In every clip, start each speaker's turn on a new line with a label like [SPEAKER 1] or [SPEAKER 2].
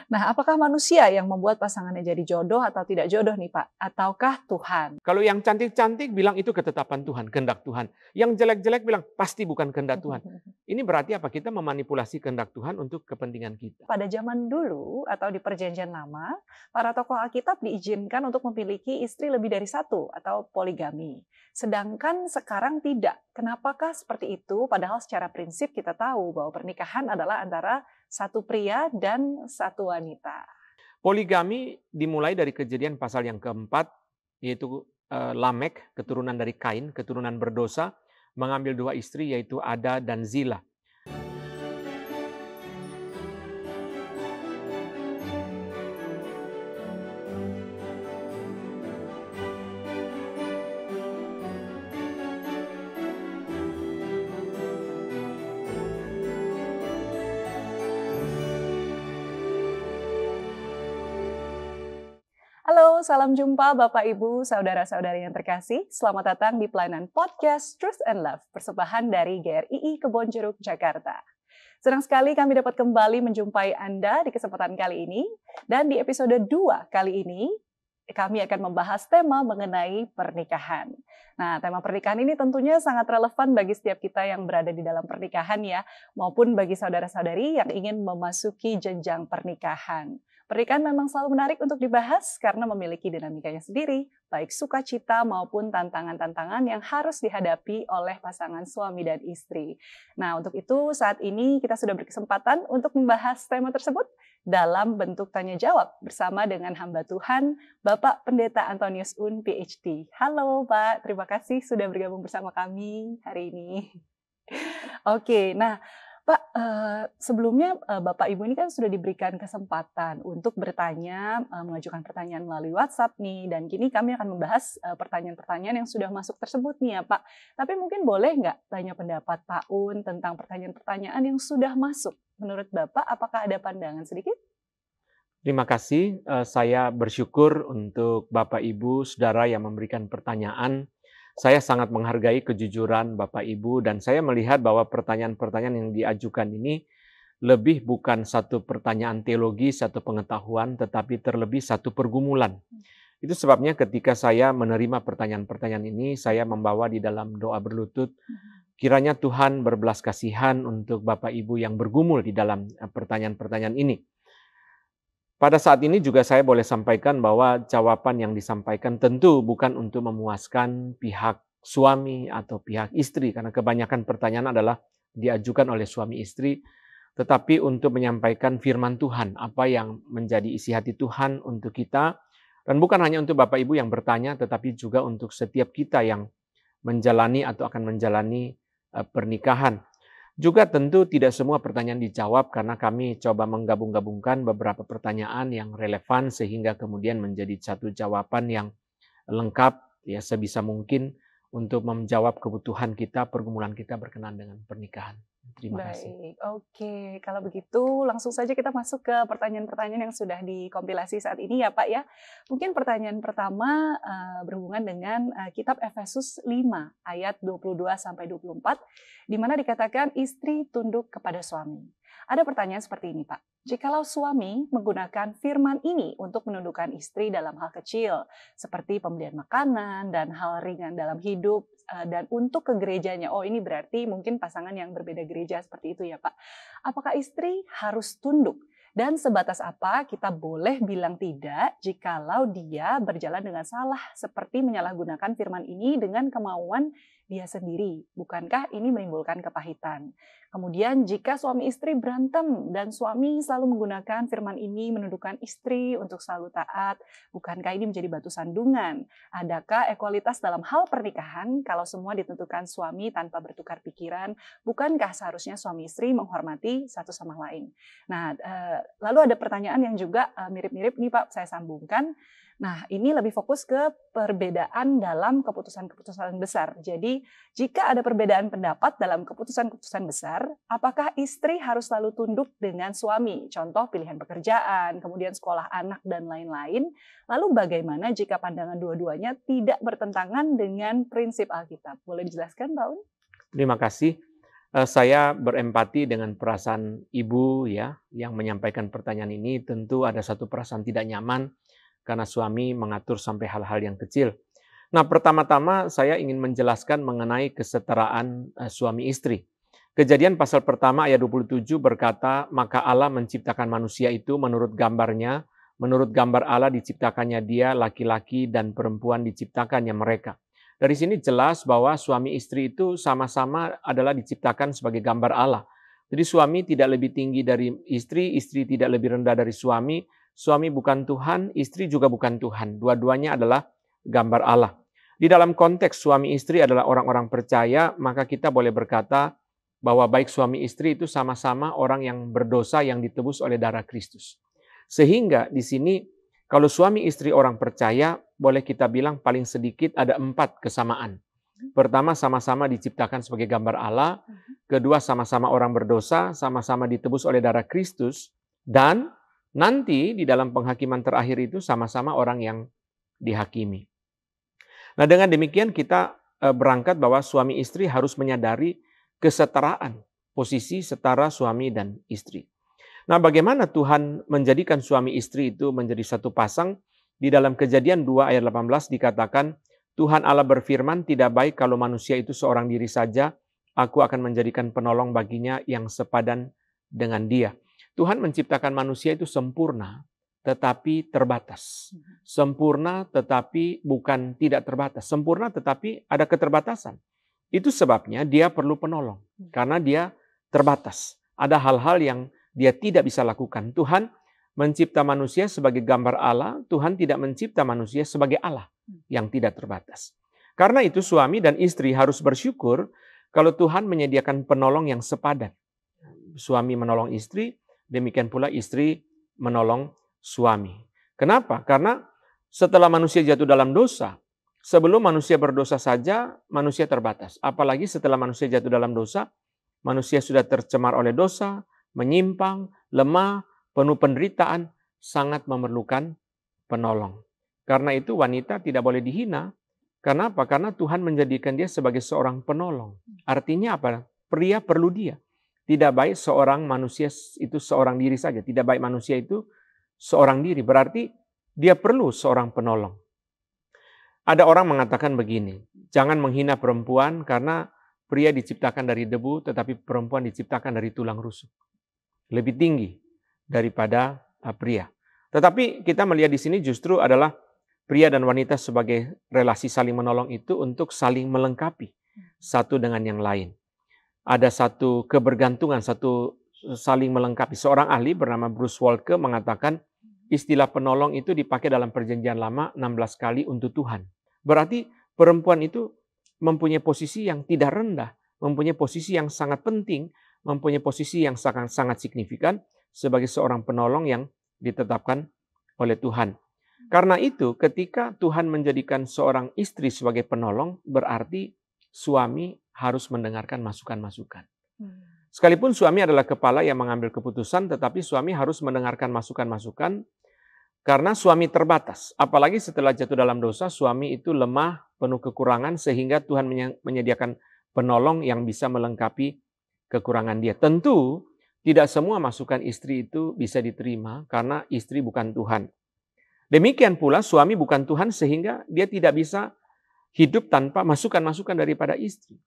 [SPEAKER 1] Nah, apakah manusia yang membuat pasangannya jadi jodoh atau tidak jodoh nih Pak? Ataukah Tuhan?
[SPEAKER 2] Kalau yang cantik-cantik bilang itu ketetapan Tuhan, kehendak Tuhan. Yang jelek-jelek bilang pasti bukan kehendak Tuhan. Ini berarti apa? Kita memanipulasi kehendak Tuhan untuk kepentingan kita.
[SPEAKER 1] Pada zaman dulu atau di perjanjian lama, para tokoh Alkitab diizinkan untuk memiliki istri lebih dari satu atau poligami. Sedangkan sekarang tidak. Kenapakah seperti itu? Padahal secara prinsip kita tahu bahwa pernikahan adalah antara satu pria dan satu wanita.
[SPEAKER 2] Poligami dimulai dari Kejadian pasal yang keempat, yaitu Lamek, keturunan dari Kain, keturunan berdosa, mengambil dua istri yaitu Ada dan Zila.
[SPEAKER 1] Halo, salam jumpa Bapak Ibu, saudara-saudari yang terkasih. Selamat datang di pelayanan podcast Truth and Love, persembahan dari GRII Kebonjeruk, Jakarta. Senang sekali kami dapat kembali menjumpai Anda di kesempatan kali ini. Dan di episode 2 kali ini, kami akan membahas tema mengenai pernikahan. Nah, tema pernikahan ini tentunya sangat relevan bagi setiap kita yang berada di dalam pernikahan ya, maupun bagi saudara-saudari yang ingin memasuki jenjang pernikahan. Pernikahan memang selalu menarik untuk dibahas karena memiliki dinamikanya sendiri, baik sukacita maupun tantangan-tantangan yang harus dihadapi oleh pasangan suami dan istri. Nah, untuk itu saat ini kita sudah berkesempatan untuk membahas tema tersebut dalam bentuk tanya jawab bersama dengan hamba Tuhan, Bapak Pendeta Antonius Un, PhD. Halo Pak, terima kasih sudah bergabung bersama kami hari ini. Oke, nah Pak, sebelumnya Bapak Ibu ini kan sudah diberikan kesempatan untuk bertanya, mengajukan pertanyaan melalui WhatsApp nih, dan kini kami akan membahas pertanyaan-pertanyaan yang sudah masuk tersebut nih ya Pak. Tapi mungkin boleh nggak tanya pendapat Pak Un tentang pertanyaan-pertanyaan yang sudah masuk? Menurut Bapak, apakah ada pandangan sedikit?
[SPEAKER 2] Terima kasih, saya bersyukur untuk Bapak Ibu, Saudara yang memberikan pertanyaan. Saya sangat menghargai kejujuran Bapak Ibu dan saya melihat bahwa pertanyaan-pertanyaan yang diajukan ini lebih bukan satu pertanyaan teologi, satu pengetahuan, tetapi terlebih satu pergumulan. Itu sebabnya ketika saya menerima pertanyaan-pertanyaan ini, saya membawa di dalam doa berlutut, kiranya Tuhan berbelas kasihan untuk Bapak Ibu yang bergumul di dalam pertanyaan-pertanyaan ini. Pada saat ini juga saya boleh sampaikan bahwa jawaban yang disampaikan tentu bukan untuk memuaskan pihak suami atau pihak istri, karena kebanyakan pertanyaan adalah diajukan oleh suami istri, tetapi untuk menyampaikan firman Tuhan, apa yang menjadi isi hati Tuhan untuk kita, dan bukan hanya untuk Bapak Ibu yang bertanya, tetapi juga untuk setiap kita yang menjalani atau akan menjalani pernikahan. Juga tentu tidak semua pertanyaan dijawab karena kami coba menggabung-gabungkan beberapa pertanyaan yang relevan sehingga kemudian menjadi satu jawaban yang lengkap ya sebisa mungkin untuk menjawab kebutuhan kita, pergumulan kita berkenaan dengan pernikahan. Terima kasih.
[SPEAKER 1] Baik, oke. Kalau begitu langsung saja kita masuk ke pertanyaan-pertanyaan yang sudah dikompilasi saat ini ya Pak ya. Mungkin pertanyaan pertama berhubungan dengan kitab Efesus 5 ayat 22-24 di mana dikatakan istri tunduk kepada suami. Ada pertanyaan seperti ini Pak. Jikalau suami menggunakan firman ini untuk menundukkan istri dalam hal kecil seperti pembelian makanan dan hal ringan dalam hidup dan untuk ke gerejanya. Oh, ini berarti mungkin pasangan yang berbeda gereja seperti itu ya Pak. Apakah istri harus tunduk? Dan sebatas apa kita boleh bilang tidak jikalau dia berjalan dengan salah seperti menyalahgunakan firman ini dengan kemauan dia sendiri? Bukankah ini menimbulkan kepahitan? Kemudian jika suami istri berantem dan suami selalu menggunakan firman ini menundukkan istri untuk selalu taat, bukankah ini menjadi batu sandungan? Adakah ekualitas dalam hal pernikahan kalau semua ditentukan suami tanpa bertukar pikiran? Bukankah seharusnya suami istri menghormati satu sama lain? Nah, lalu ada pertanyaan yang juga mirip-mirip nih Pak, saya sambungkan. Nah, ini lebih fokus ke perbedaan dalam keputusan-keputusan besar. Jadi, jika ada perbedaan pendapat dalam keputusan-keputusan besar, apakah istri harus selalu tunduk dengan suami? Contoh pilihan pekerjaan, kemudian sekolah anak, dan lain-lain. Lalu bagaimana jika pandangan dua-duanya tidak bertentangan dengan prinsip Alkitab? Boleh dijelaskan, Pak Un?
[SPEAKER 2] Terima kasih. Saya berempati dengan perasaan ibu ya yang menyampaikan pertanyaan ini. Tentu ada satu perasaan tidak nyaman karena suami mengatur sampai hal-hal yang kecil. Nah, pertama-tama saya ingin menjelaskan mengenai kesetaraan suami istri. Kejadian pasal pertama ayat 27 berkata, "Maka Allah menciptakan manusia itu menurut gambarnya, menurut gambar Allah diciptakannya dia, laki-laki dan perempuan diciptakannya mereka." Dari sini jelas bahwa suami istri itu sama-sama adalah diciptakan sebagai gambar Allah. Jadi suami tidak lebih tinggi dari istri, istri tidak lebih rendah dari suami bukan Tuhan, istri juga bukan Tuhan. Dua-duanya adalah gambar Allah. Di dalam konteks suami istri adalah orang-orang percaya, maka kita boleh berkata bahwa baik suami istri itu sama-sama orang yang berdosa yang ditebus oleh darah Kristus. Sehingga di sini kalau suami istri orang percaya, boleh kita bilang paling sedikit ada 4 kesamaan. Pertama, sama-sama diciptakan sebagai gambar Allah. Kedua, sama-sama orang berdosa, sama-sama ditebus oleh darah Kristus. Dan nanti di dalam penghakiman terakhir itu sama-sama orang yang dihakimi. Nah, dengan demikian kita berangkat bahwa suami istri harus menyadari kesetaraan, posisi setara suami dan istri. Nah, bagaimana Tuhan menjadikan suami istri itu menjadi satu pasang? Di dalam Kejadian 2 ayat 18 dikatakan, Tuhan Allah berfirman, "Tidak baik kalau manusia itu seorang diri saja, aku akan menjadikan penolong baginya yang sepadan dengan dia." Tuhan menciptakan manusia itu sempurna, tetapi terbatas. Sempurna tetapi bukan tidak terbatas. Sempurna tetapi ada keterbatasan. Itu sebabnya dia perlu penolong. Karena dia terbatas. Ada hal-hal yang dia tidak bisa lakukan. Tuhan mencipta manusia sebagai gambar Allah. Tuhan tidak mencipta manusia sebagai Allah yang tidak terbatas. Karena itu suami dan istri harus bersyukur kalau Tuhan menyediakan penolong yang sepadan. Suami menolong istri, demikian pula istri menolong suami. Kenapa? Karena setelah manusia jatuh dalam dosa, sebelum manusia berdosa saja, manusia terbatas. Apalagi setelah manusia jatuh dalam dosa, manusia sudah tercemar oleh dosa, menyimpang, lemah, penuh penderitaan, sangat memerlukan penolong. Karena itu wanita tidak boleh dihina. Kenapa? Karena Tuhan menjadikan dia sebagai seorang penolong. Artinya apa? Pria perlu dia. Tidak baik seorang manusia itu seorang diri saja. Tidak baik manusia itu seorang diri, berarti dia perlu seorang penolong. Ada orang mengatakan begini, jangan menghina perempuan karena pria diciptakan dari debu, tetapi perempuan diciptakan dari tulang rusuk. Lebih tinggi daripada pria. Tetapi kita melihat di sini justru adalah pria dan wanita sebagai relasi saling menolong itu untuk saling melengkapi satu dengan yang lain. Ada satu kebergantungan, satu saling melengkapi. Seorang ahli bernama Bruce Waltke mengatakan istilah penolong itu dipakai dalam Perjanjian Lama 16 kali untuk Tuhan. Berarti perempuan itu mempunyai posisi yang tidak rendah, mempunyai posisi yang sangat penting, mempunyai posisi yang sangat signifikan sebagai seorang penolong yang ditetapkan oleh Tuhan. Karena itu, ketika Tuhan menjadikan seorang istri sebagai penolong, berarti suami harus mendengarkan masukan-masukan. Sekalipun suami adalah kepala yang mengambil keputusan, tetapi suami harus mendengarkan masukan-masukan karena suami terbatas. Apalagi setelah jatuh dalam dosa, suami itu lemah, penuh kekurangan, sehingga Tuhan menyediakan penolong yang bisa melengkapi kekurangan dia. Tentu, tidak semua masukan istri itu bisa diterima karena istri bukan Tuhan. Demikian pula suami bukan Tuhan sehingga dia tidak bisa hidup tanpa masukan-masukan daripada istri.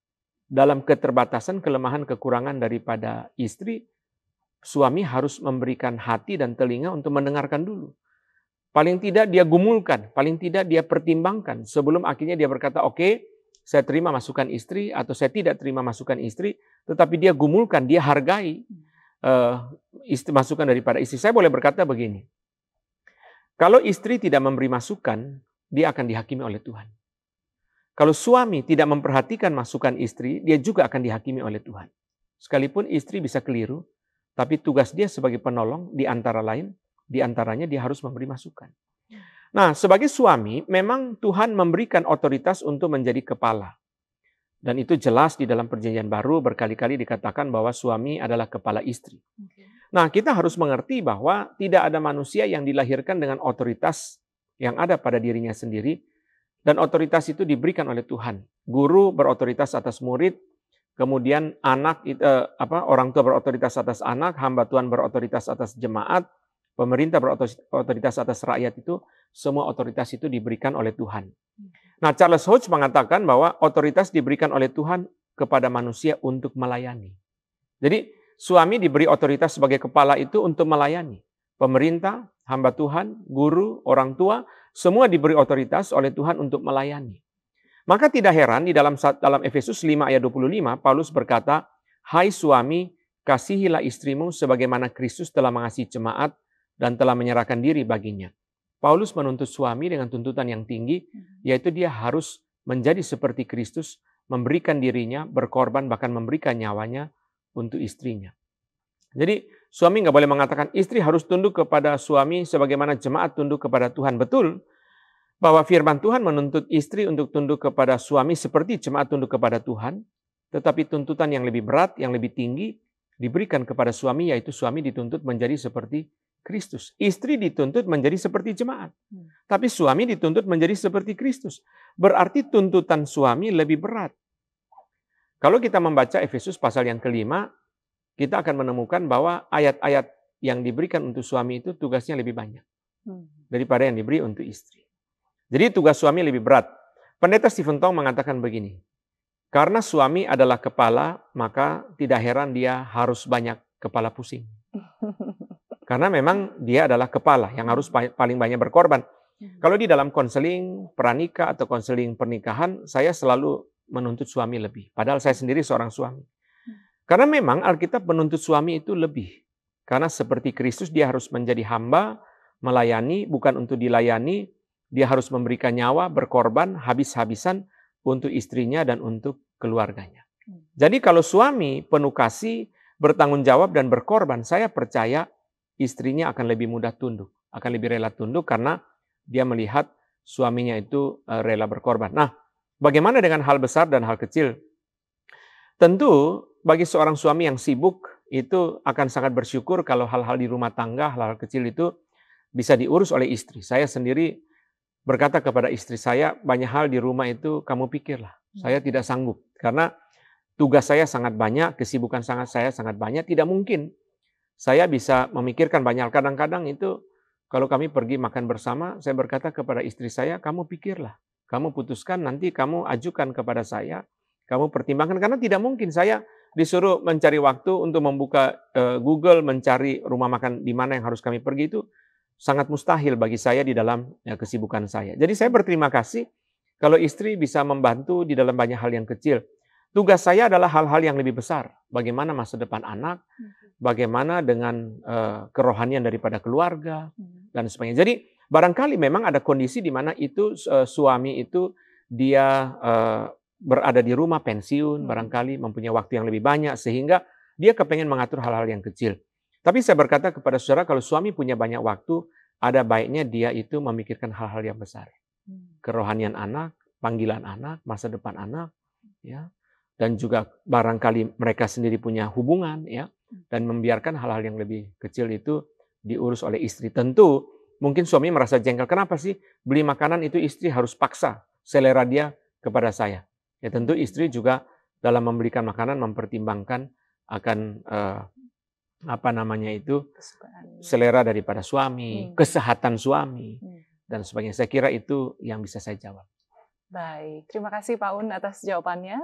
[SPEAKER 2] Dalam keterbatasan, kelemahan, kekurangan daripada istri, suami harus memberikan hati dan telinga untuk mendengarkan dulu. Paling tidak dia gumulkan, paling tidak dia pertimbangkan sebelum akhirnya dia berkata, oke, saya terima masukan istri atau saya tidak terima masukan istri, tetapi dia gumulkan, dia hargai masukan daripada istri. Saya boleh berkata begini, kalau istri tidak memberi masukan, dia akan dihakimi oleh Tuhan. Kalau suami tidak memperhatikan masukan istri, dia juga akan dihakimi oleh Tuhan. Sekalipun istri bisa keliru, tapi tugas dia sebagai penolong di antaranya dia harus memberi masukan. Nah, sebagai suami, memang Tuhan memberikan otoritas untuk menjadi kepala. Dan itu jelas di dalam Perjanjian Baru berkali-kali dikatakan bahwa suami adalah kepala istri. Nah, kita harus mengerti bahwa tidak ada manusia yang dilahirkan dengan otoritas yang ada pada dirinya sendiri, dan otoritas itu diberikan oleh Tuhan. Guru berotoritas atas murid, kemudian orang tua berotoritas atas anak, hamba Tuhan berotoritas atas jemaat, pemerintah berotoritas atas rakyat, itu semua otoritas itu diberikan oleh Tuhan. Nah, Charles Hodge mengatakan bahwa otoritas diberikan oleh Tuhan kepada manusia untuk melayani. Jadi, suami diberi otoritas sebagai kepala itu untuk melayani. Pemerintah, hamba Tuhan, guru, orang tua, semua diberi otoritas oleh Tuhan untuk melayani. Maka tidak heran di dalam Efesus 5 ayat 25, Paulus berkata, "Hai suami, kasihilah istrimu sebagaimana Kristus telah mengasihi jemaat dan telah menyerahkan diri baginya." Paulus menuntut suami dengan tuntutan yang tinggi, yaitu dia harus menjadi seperti Kristus, memberikan dirinya, berkorban, bahkan memberikan nyawanya untuk istrinya. Jadi suami nggak boleh mengatakan istri harus tunduk kepada suami sebagaimana jemaat tunduk kepada Tuhan. Betul bahwa firman Tuhan menuntut istri untuk tunduk kepada suami seperti jemaat tunduk kepada Tuhan, tetapi tuntutan yang lebih berat, yang lebih tinggi diberikan kepada suami, yaitu suami dituntut menjadi seperti Kristus. Istri dituntut menjadi seperti jemaat, tapi suami dituntut menjadi seperti Kristus. Berarti tuntutan suami lebih berat. Kalau kita membaca Efesus pasal yang kelima, kita akan menemukan bahwa ayat-ayat yang diberikan untuk suami itu tugasnya lebih banyak daripada yang diberi untuk istri. Jadi tugas suami lebih berat. Pendeta Stephen Tong mengatakan begini, karena suami adalah kepala, maka tidak heran dia harus banyak kepala pusing. Karena memang dia adalah kepala yang harus paling banyak berkorban. Kalau di dalam konseling pranikah atau konseling pernikahan, saya selalu menuntut suami lebih. Padahal saya sendiri seorang suami. Karena memang Alkitab menuntut suami itu lebih. Karena seperti Kristus dia harus menjadi hamba, melayani, bukan untuk dilayani. Dia harus memberikan nyawa, berkorban, habis-habisan untuk istrinya dan untuk keluarganya. Jadi kalau suami penuh kasih, bertanggung jawab dan berkorban, saya percaya istrinya akan lebih mudah tunduk. Akan lebih rela tunduk karena dia melihat suaminya itu rela berkorban. Nah, bagaimana dengan hal besar dan hal kecil? Tentu bagi seorang suami yang sibuk itu akan sangat bersyukur kalau hal-hal di rumah tangga, hal-hal kecil itu bisa diurus oleh istri. Saya sendiri berkata kepada istri saya, banyak hal di rumah itu kamu pikirlah. Saya tidak sanggup karena tugas saya sangat banyak, kesibukan saya sangat banyak, tidak mungkin saya bisa memikirkan banyak hal. Kadang-kadang itu kalau kami pergi makan bersama, saya berkata kepada istri saya, kamu pikirlah, kamu putuskan, nanti kamu ajukan kepada saya, kamu pertimbangkan, karena tidak mungkin saya disuruh mencari waktu untuk membuka Google, mencari rumah makan di mana yang harus kami pergi, itu sangat mustahil bagi saya di dalam kesibukan saya. Jadi saya berterima kasih kalau istri bisa membantu di dalam banyak hal yang kecil. Tugas saya adalah hal-hal yang lebih besar. Bagaimana masa depan anak, bagaimana dengan kerohanian daripada keluarga, dan sebagainya. Jadi barangkali memang ada kondisi di mana itu suami itu dia berada di rumah pensiun, barangkali mempunyai waktu yang lebih banyak, sehingga dia kepengen mengatur hal-hal yang kecil. Tapi saya berkata kepada saudara, kalau suami punya banyak waktu, ada baiknya dia itu memikirkan hal-hal yang besar. Kerohanian anak, panggilan anak, masa depan anak, ya, dan juga barangkali mereka sendiri punya hubungan, ya, dan membiarkan hal-hal yang lebih kecil itu diurus oleh istri. Tentu mungkin suami merasa jengkel, kenapa sih beli makanan itu istri harus paksa selera dia kepada saya. Ya tentu istri juga dalam membelikan makanan mempertimbangkan akan selera daripada suami, kesehatan suami, dan sebagainya. Saya kira itu yang bisa saya jawab.
[SPEAKER 1] Baik, terima kasih Pak Un atas jawabannya.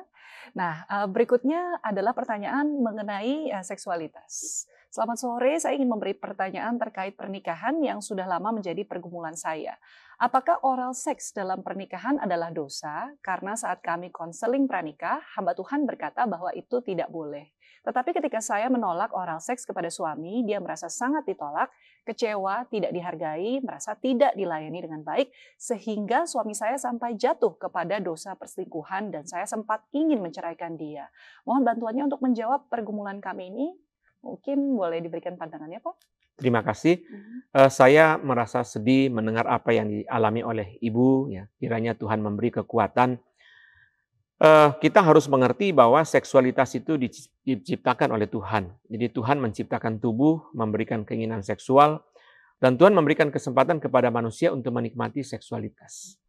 [SPEAKER 1] Nah, berikutnya adalah pertanyaan mengenai seksualitas. Selamat sore, saya ingin memberi pertanyaan terkait pernikahan yang sudah lama menjadi pergumulan saya. Apakah oral seks dalam pernikahan adalah dosa? Karena saat kami konseling pranikah, hamba Tuhan berkata bahwa itu tidak boleh. Tetapi ketika saya menolak oral seks kepada suami, dia merasa sangat ditolak, kecewa, tidak dihargai, merasa tidak dilayani dengan baik, sehingga suami saya sampai jatuh kepada dosa perselingkuhan dan saya sempat ingin menceraikan dia. Mohon bantuannya untuk menjawab pergumulan kami ini. Mungkin boleh diberikan pandangannya, Pak?
[SPEAKER 2] Terima kasih. Saya merasa sedih mendengar apa yang dialami oleh Ibu. Ya, kiranya Tuhan memberi kekuatan. Kita harus mengerti bahwa seksualitas itu diciptakan oleh Tuhan. Jadi Tuhan menciptakan tubuh, memberikan keinginan seksual, dan Tuhan memberikan kesempatan kepada manusia untuk menikmati seksualitas.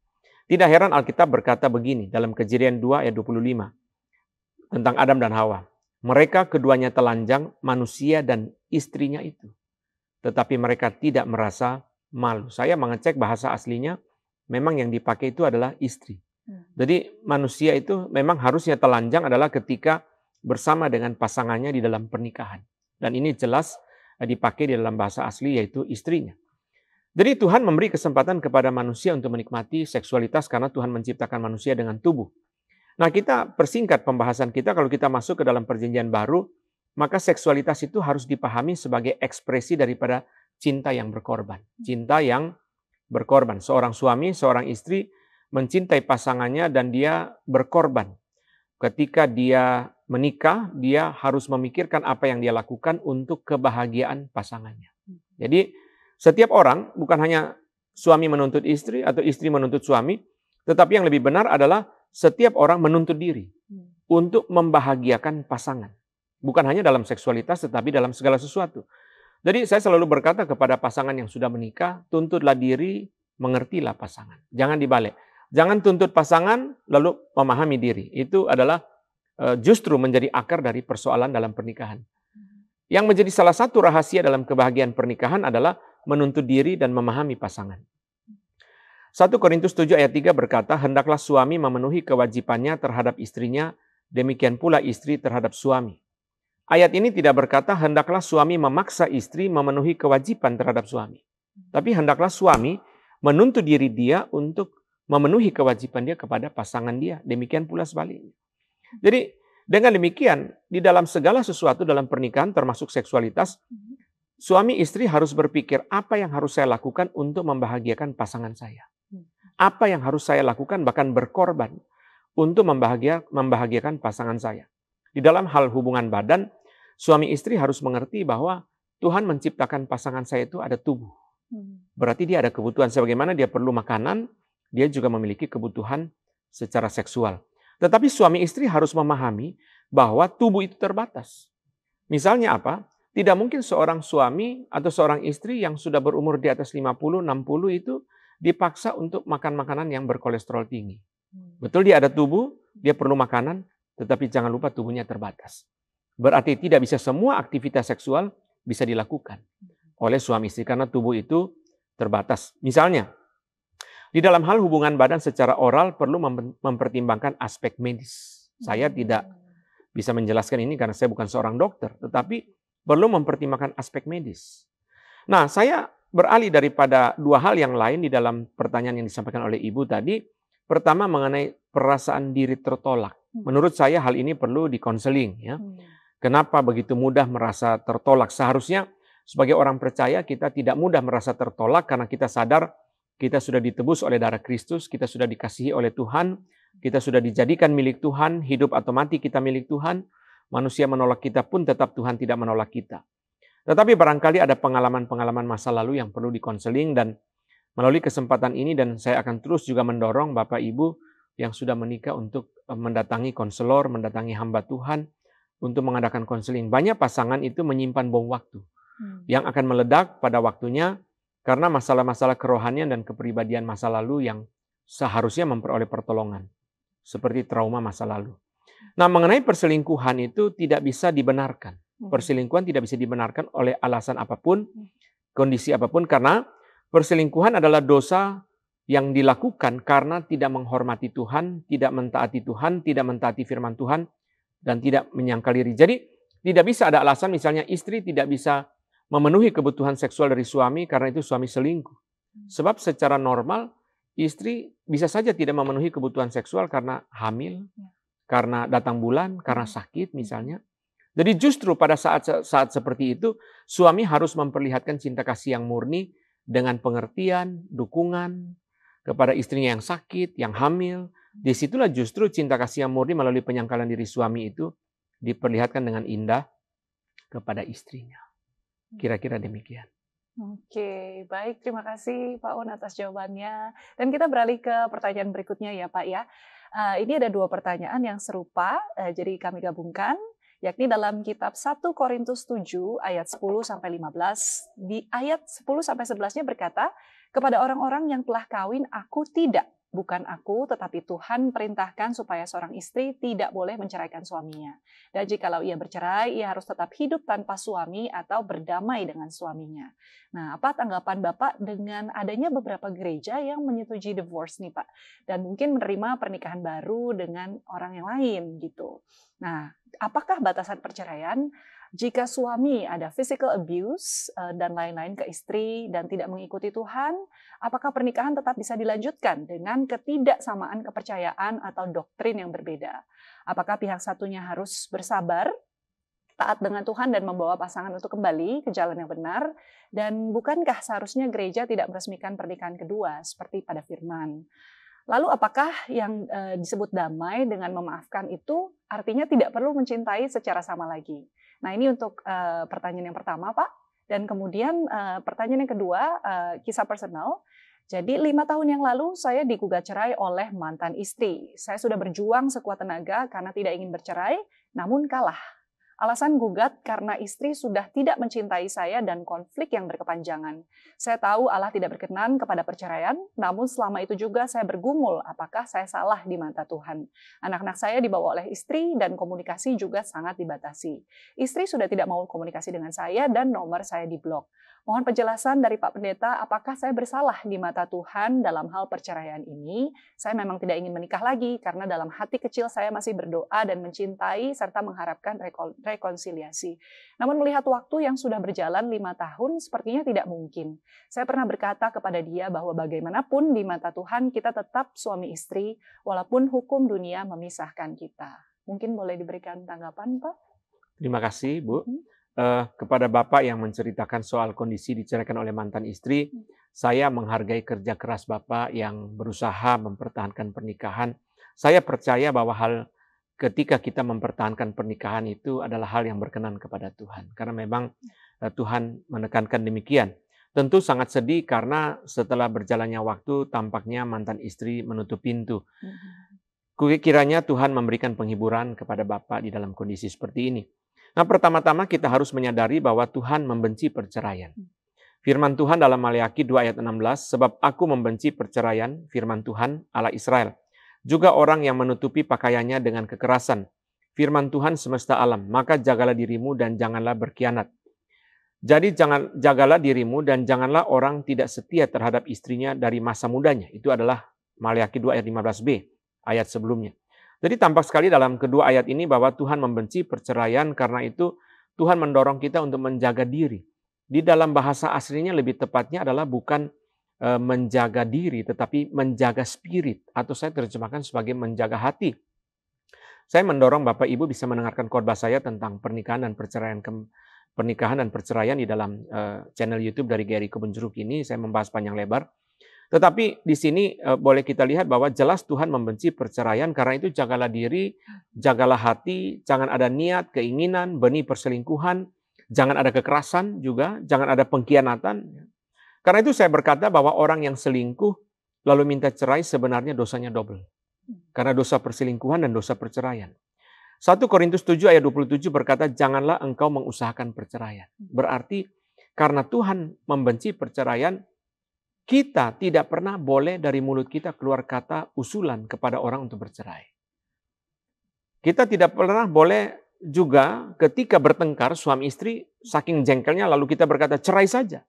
[SPEAKER 2] Tidak heran Alkitab berkata begini dalam Kejadian 2 ayat 25. tentang Adam dan Hawa. Mereka keduanya telanjang, manusia dan istrinya itu. Tetapi mereka tidak merasa malu. Saya mengecek bahasa aslinya, memang yang dipakai itu adalah istri. Jadi manusia itu memang harusnya telanjang adalah ketika bersama dengan pasangannya di dalam pernikahan. Dan ini jelas dipakai di dalam bahasa asli yaitu istrinya. Jadi Tuhan memberi kesempatan kepada manusia untuk menikmati seksualitas karena Tuhan menciptakan manusia dengan tubuh. Nah, kita persingkat pembahasan kita, kalau kita masuk ke dalam perjanjian baru, maka seksualitas itu harus dipahami sebagai ekspresi daripada cinta yang berkorban. Cinta yang berkorban. Seorang suami, seorang istri mencintai pasangannya dan dia berkorban. Ketika dia menikah, dia harus memikirkan apa yang dia lakukan untuk kebahagiaan pasangannya. Jadi, setiap orang, bukan hanya suami menuntut istri atau istri menuntut suami, tetapi yang lebih benar adalah setiap orang menuntut diri untuk membahagiakan pasangan. Bukan hanya dalam seksualitas, tetapi dalam segala sesuatu. Jadi saya selalu berkata kepada pasangan yang sudah menikah, tuntutlah diri, mengertilah pasangan. Jangan dibalik. Jangan tuntut pasangan, lalu memahami diri. Itu adalah justru menjadi akar dari persoalan dalam pernikahan. Yang menjadi salah satu rahasia dalam kebahagiaan pernikahan adalah menuntut diri dan memahami pasangan. 1 Korintus 7 ayat 3 berkata, hendaklah suami memenuhi kewajibannya terhadap istrinya, demikian pula istri terhadap suami. Ayat ini tidak berkata, hendaklah suami memaksa istri memenuhi kewajiban terhadap suami. Tapi hendaklah suami menuntut diri dia untuk memenuhi kewajiban dia kepada pasangan dia. Demikian pula sebaliknya. Jadi, dengan demikian, di dalam segala sesuatu dalam pernikahan, termasuk seksualitas, suami istri harus berpikir, apa yang harus saya lakukan untuk membahagiakan pasangan saya? Apa yang harus saya lakukan, bahkan berkorban untuk membahagiakan pasangan saya. Di dalam hal hubungan badan, suami istri harus mengerti bahwa Tuhan menciptakan pasangan saya itu ada tubuh. Berarti dia ada kebutuhan. Sebagaimana dia perlu makanan, dia juga memiliki kebutuhan secara seksual. Tetapi suami istri harus memahami bahwa tubuh itu terbatas. Misalnya apa? Tidak mungkin seorang suami atau seorang istri yang sudah berumur di atas 50, 60 itu dipaksa untuk makan makanan yang berkolesterol tinggi. Betul dia ada tubuh, dia perlu makanan, tetapi jangan lupa tubuhnya terbatas. Berarti tidak bisa semua aktivitas seksual bisa dilakukan oleh suami istri karena tubuh itu terbatas. Misalnya, di dalam hal hubungan badan secara oral perlu mempertimbangkan aspek medis. Saya tidak bisa menjelaskan ini karena saya bukan seorang dokter, tetapi perlu mempertimbangkan aspek medis. Nah, saya beralih daripada dua hal yang lain di dalam pertanyaan yang disampaikan oleh Ibu tadi. Pertama mengenai perasaan diri tertolak. Menurut saya hal ini perlu dikonseling. Ya. Kenapa begitu mudah merasa tertolak? Seharusnya sebagai orang percaya kita tidak mudah merasa tertolak karena kita sadar kita sudah ditebus oleh darah Kristus, kita sudah dikasihi oleh Tuhan, kita sudah dijadikan milik Tuhan, hidup atau mati kita milik Tuhan. Manusia menolak kita pun tetap Tuhan tidak menolak kita. Tetapi barangkali ada pengalaman-pengalaman masa lalu yang perlu dikonseling dan melalui kesempatan ini dan saya akan terus juga mendorong Bapak Ibu yang sudah menikah untuk mendatangi konselor, mendatangi hamba Tuhan untuk mengadakan konseling. Banyak pasangan itu menyimpan bom waktu yang akan meledak pada waktunya karena masalah-masalah kerohanian dan kepribadian masa lalu yang seharusnya memperoleh pertolongan seperti trauma masa lalu. Nah, mengenai perselingkuhan itu tidak bisa dibenarkan. Perselingkuhan tidak bisa dibenarkan oleh alasan apapun, kondisi apapun, karena perselingkuhan adalah dosa yang dilakukan karena tidak menghormati Tuhan, tidak mentaati Tuhan, tidak mentaati firman Tuhan, dan tidak menyangkal diri. Jadi, tidak bisa ada alasan misalnya istri tidak bisa memenuhi kebutuhan seksual dari suami karena itu suami selingkuh. Sebab secara normal, istri bisa saja tidak memenuhi kebutuhan seksual karena hamil, karena datang bulan, karena sakit misalnya. Jadi justru pada saat seperti itu, suami harus memperlihatkan cinta kasih yang murni dengan pengertian, dukungan kepada istrinya yang sakit, yang hamil. Disitulah justru cinta kasih yang murni melalui penyangkalan diri suami itu diperlihatkan dengan indah kepada istrinya. Kira-kira demikian.
[SPEAKER 1] Oke, baik. Terima kasih Pak Un atas jawabannya. Dan kita beralih ke pertanyaan berikutnya ya Pak ya. Ini ada dua pertanyaan yang serupa, jadi kami gabungkan. Yakni dalam kitab 1 Korintus 7 ayat 10-15. Di ayat 10-11-nya berkata, kepada orang-orang yang telah kawin aku tidak bukan aku, tetapi Tuhan perintahkan supaya seorang istri tidak boleh menceraikan suaminya. Dan jikalau ia bercerai, ia harus tetap hidup tanpa suami atau berdamai dengan suaminya. Nah, apa tanggapan Bapak dengan adanya beberapa gereja yang menyetujui divorce nih Pak? Dan mungkin menerima pernikahan baru dengan orang yang lain gitu. Nah, apakah batasan perceraian jika suami ada physical abuse dan lain-lain ke istri dan tidak mengikuti Tuhan, apakah pernikahan tetap bisa dilanjutkan dengan ketidaksamaan kepercayaan atau doktrin yang berbeda? Apakah pihak satunya harus bersabar, taat dengan Tuhan dan membawa pasangan untuk kembali ke jalan yang benar? Dan bukankah seharusnya gereja tidak meresmikan pernikahan kedua seperti pada firman? Lalu apakah yang disebut damai dengan memaafkan itu artinya tidak perlu mencintai secara sama lagi? Nah, ini untuk pertanyaan yang pertama, Pak. Dan kemudian pertanyaan yang kedua, kisah personal. Jadi 5 tahun yang lalu saya digugat cerai oleh mantan istri. Saya sudah berjuang sekuat tenaga karena tidak ingin bercerai, namun kalah. Alasan gugat karena istri sudah tidak mencintai saya dan konflik yang berkepanjangan. Saya tahu Allah tidak berkenan kepada perceraian, namun selama itu juga saya bergumul apakah saya salah di mata Tuhan. Anak-anak saya dibawa oleh istri dan komunikasi juga sangat dibatasi. Istri sudah tidak mau komunikasi dengan saya dan nomor saya diblok. Mohon penjelasan dari Pak Pendeta, apakah saya bersalah di mata Tuhan dalam hal perceraian ini? Saya memang tidak ingin menikah lagi karena dalam hati kecil saya masih berdoa dan mencintai serta mengharapkan rekonsiliasi. Namun melihat waktu yang sudah berjalan 5 tahun sepertinya tidak mungkin. Saya pernah berkata kepada dia bahwa bagaimanapun di mata Tuhan kita tetap suami istri walaupun hukum dunia memisahkan kita. Mungkin boleh diberikan tanggapan, Pak?
[SPEAKER 2] Terima kasih, Bu. Kepada Bapak yang menceritakan soal kondisi diceraikan oleh mantan istri, saya menghargai kerja keras Bapak yang berusaha mempertahankan pernikahan. Saya percaya bahwa ketika kita mempertahankan pernikahan itu adalah hal yang berkenan kepada Tuhan. Karena memang Tuhan menekankan demikian. Tentu sangat sedih karena setelah berjalannya waktu tampaknya mantan istri menutup pintu. Kiranya Tuhan memberikan penghiburan kepada Bapak di dalam kondisi seperti ini. Nah, pertama-tama kita harus menyadari bahwa Tuhan membenci perceraian. Firman Tuhan dalam Maleakhi 2 ayat 16, sebab aku membenci perceraian, firman Tuhan Allah Israel. Juga orang yang menutupi pakaiannya dengan kekerasan. Firman Tuhan semesta alam, maka jagalah dirimu dan janganlah berkhianat. Jadi jagalah dirimu dan janganlah orang tidak setia terhadap istrinya dari masa mudanya. Itu adalah Maleakhi 2 ayat 15b, ayat sebelumnya. Jadi tampak sekali dalam kedua ayat ini bahwa Tuhan membenci perceraian, karena itu Tuhan mendorong kita untuk menjaga diri. Di dalam bahasa aslinya lebih tepatnya adalah bukan menjaga diri, tetapi menjaga spirit, atau saya terjemahkan sebagai menjaga hati. Saya mendorong Bapak Ibu bisa mendengarkan khotbah saya tentang pernikahan dan perceraian di dalam channel YouTube dari Gary Kebun Jeruk ini. Saya membahas panjang lebar. Tetapi di sini boleh kita lihat bahwa jelas Tuhan membenci perceraian, karena itu jagalah diri, jagalah hati, jangan ada niat, keinginan, benih perselingkuhan, jangan ada kekerasan juga, jangan ada pengkhianatan. Karena itu saya berkata bahwa orang yang selingkuh lalu minta cerai sebenarnya dosanya double. Karena dosa perselingkuhan dan dosa perceraian. 1 Korintus 7 ayat 27 berkata, janganlah engkau mengusahakan perceraian. Berarti karena Tuhan membenci perceraian, kita tidak pernah boleh dari mulut kita keluar kata usulan kepada orang untuk bercerai. Kita tidak pernah boleh juga ketika bertengkar suami istri, saking jengkelnya lalu kita berkata cerai saja.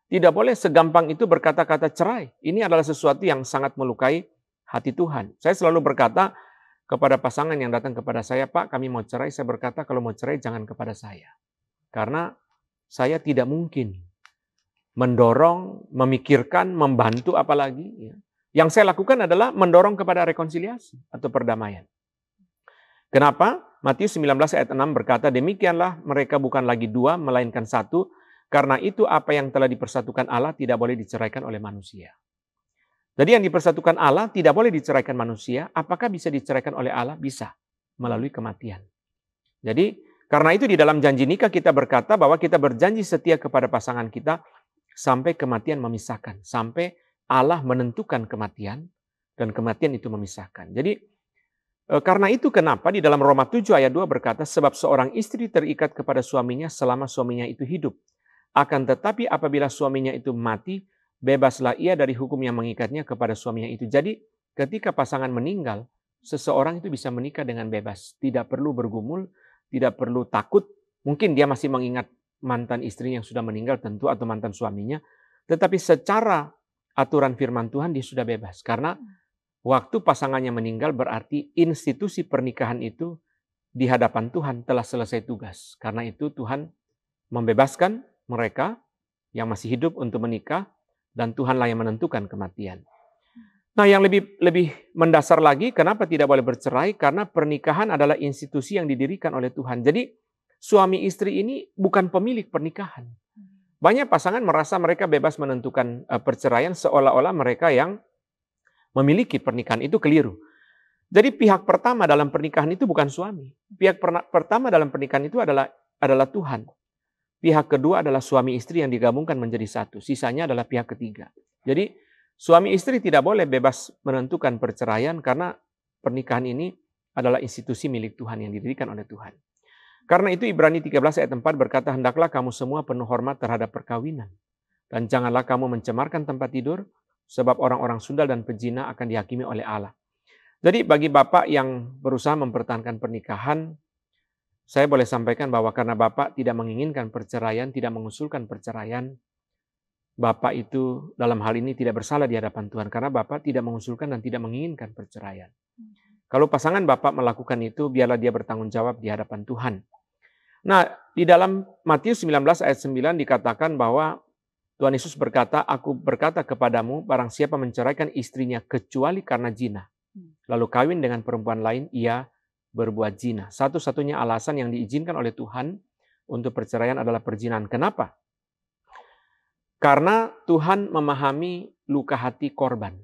[SPEAKER 2] Tidak boleh segampang itu berkata-kata cerai. Ini adalah sesuatu yang sangat melukai hati Tuhan. Saya selalu berkata kepada pasangan yang datang kepada saya, Pak, kami mau cerai. Saya berkata, kalau mau cerai jangan kepada saya. Karena saya tidak mungkin mendorong, memikirkan, membantu apalagi. Yang saya lakukan adalah mendorong kepada rekonsiliasi atau perdamaian. Kenapa? Matius 19 ayat 6 berkata, demikianlah mereka bukan lagi dua, melainkan satu. Karena itu apa yang telah dipersatukan Allah tidak boleh diceraikan oleh manusia. Jadi yang dipersatukan Allah tidak boleh diceraikan manusia. Apakah bisa diceraikan oleh Allah? Bisa, melalui kematian. Jadi karena itu di dalam janji nikah kita berkata bahwa kita berjanji setia kepada pasangan kita sampai kematian memisahkan. Sampai Allah menentukan kematian dan kematian itu memisahkan. Jadi karena itu kenapa di dalam Roma 7 ayat 2 berkata, sebab seorang istri terikat kepada suaminya selama suaminya itu hidup. Akan tetapi apabila suaminya itu mati, bebaslah ia dari hukum yang mengikatnya kepada suaminya itu. Jadi ketika pasangan meninggal, seseorang itu bisa menikah dengan bebas. Tidak perlu bergumul, tidak perlu takut. Mungkin dia masih mengingat mantan istrinya yang sudah meninggal tentu atau mantan suaminya. Tetapi secara aturan firman Tuhan dia sudah bebas. Karena waktu pasangannya meninggal berarti institusi pernikahan itu di hadapan Tuhan telah selesai tugas. Karena itu Tuhan membebaskan mereka yang masih hidup untuk menikah dan Tuhanlah yang menentukan kematian. Nah, yang lebih mendasar lagi, kenapa tidak boleh bercerai? Karena pernikahan adalah institusi yang didirikan oleh Tuhan. Jadi, suami istri ini bukan pemilik pernikahan. Banyak pasangan merasa mereka bebas menentukan perceraian seolah-olah mereka yang memiliki pernikahan. Itu keliru. Jadi, pihak pertama dalam pernikahan itu bukan suami. Pihak pertama dalam pernikahan itu adalah Tuhan. Pihak kedua adalah suami istri yang digabungkan menjadi satu. Sisanya adalah pihak ketiga. Jadi, suami istri tidak boleh bebas menentukan perceraian karena pernikahan ini adalah institusi milik Tuhan yang didirikan oleh Tuhan. Karena itu Ibrani 13 ayat 4 berkata, hendaklah kamu semua penuh hormat terhadap perkawinan. Dan janganlah kamu mencemarkan tempat tidur, sebab orang-orang sundal dan pezina akan dihakimi oleh Allah. Jadi bagi Bapak yang berusaha mempertahankan pernikahan, saya boleh sampaikan bahwa karena Bapak tidak menginginkan perceraian, tidak mengusulkan perceraian, Bapak itu dalam hal ini tidak bersalah di hadapan Tuhan karena Bapak tidak mengusulkan dan tidak menginginkan perceraian. Kalau pasangan Bapak melakukan itu, biarlah dia bertanggung jawab di hadapan Tuhan. Nah, di dalam Matius 19 ayat 9 dikatakan bahwa Tuhan Yesus berkata, aku berkata kepadamu, barang siapa menceraikan istrinya kecuali karena zina, lalu kawin dengan perempuan lain, ia berbuat zina. Satu-satunya alasan yang diizinkan oleh Tuhan untuk perceraian adalah perzinahan. Kenapa? Karena Tuhan memahami luka hati korban.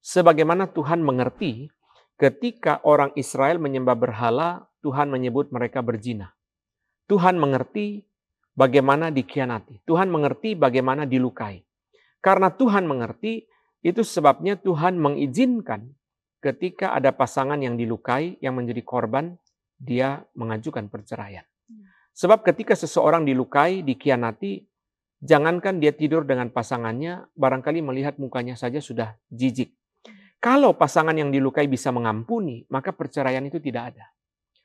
[SPEAKER 2] Sebagaimana Tuhan mengerti ketika orang Israel menyembah berhala, Tuhan menyebut mereka berzina. Tuhan mengerti bagaimana dikhianati. Tuhan mengerti bagaimana dilukai. Karena Tuhan mengerti, itu sebabnya Tuhan mengizinkan ketika ada pasangan yang dilukai, yang menjadi korban, dia mengajukan perceraian. Sebab ketika seseorang dilukai, dikhianati, jangankan dia tidur dengan pasangannya, barangkali melihat mukanya saja sudah jijik. Kalau pasangan yang dilukai bisa mengampuni, maka perceraian itu tidak ada.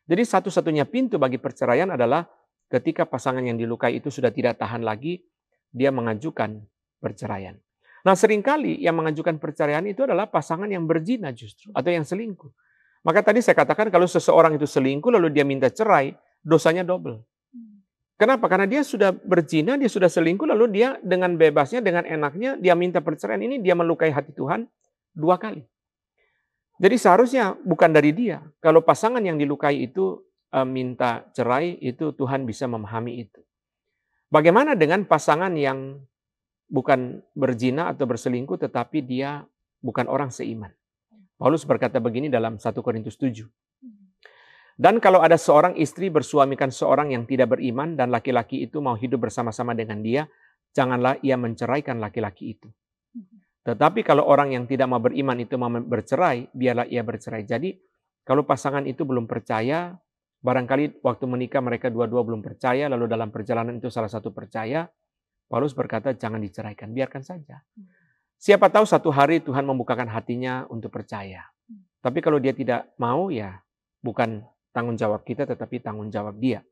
[SPEAKER 2] Jadi satu-satunya pintu bagi perceraian adalah ketika pasangan yang dilukai itu sudah tidak tahan lagi, dia mengajukan perceraian. Nah, seringkali yang mengajukan perceraian itu adalah pasangan yang berzina justru, atau yang selingkuh. Maka tadi saya katakan kalau seseorang itu selingkuh lalu dia minta cerai, dosanya double. Kenapa? Karena dia sudah berzina, dia sudah selingkuh, lalu dia dengan bebasnya, dengan enaknya, dia minta perceraian. Ini dia melukai hati Tuhan 2 kali. Jadi seharusnya bukan dari dia. Kalau pasangan yang dilukai itu minta cerai, itu Tuhan bisa memahami itu. Bagaimana dengan pasangan yang bukan berzina atau berselingkuh, tetapi dia bukan orang seiman? Paulus berkata begini dalam 1 Korintus 7. Dan kalau ada seorang istri bersuamikan seorang yang tidak beriman dan laki-laki itu mau hidup bersama-sama dengan dia, janganlah ia menceraikan laki-laki itu. Tetapi kalau orang yang tidak mau beriman itu mau bercerai, biarlah ia bercerai. Jadi kalau pasangan itu belum percaya, barangkali waktu menikah mereka dua-dua belum percaya, lalu dalam perjalanan itu salah satu percaya, Paulus berkata jangan diceraikan, biarkan saja. Siapa tahu satu hari Tuhan membukakan hatinya untuk percaya. Tapi kalau dia tidak mau, ya bukan tanggung jawab kita, tetapi tanggung jawab dia.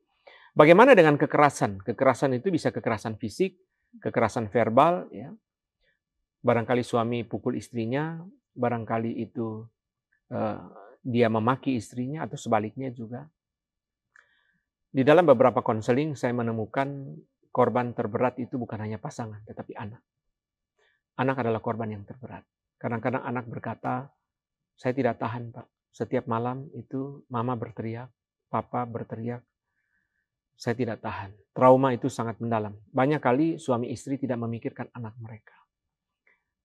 [SPEAKER 2] Bagaimana dengan kekerasan? Kekerasan itu bisa kekerasan fisik, kekerasan verbal, ya. Barangkali suami pukul istrinya, barangkali itu dia memaki istrinya, atau sebaliknya juga. Di dalam beberapa konseling saya menemukan korban terberat itu bukan hanya pasangan, tetapi anak. Anak adalah korban yang terberat. Kadang-kadang anak berkata, saya tidak tahan, Pak. Setiap malam itu mama berteriak, papa berteriak. Saya tidak tahan. Trauma itu sangat mendalam. Banyak kali suami istri tidak memikirkan anak mereka.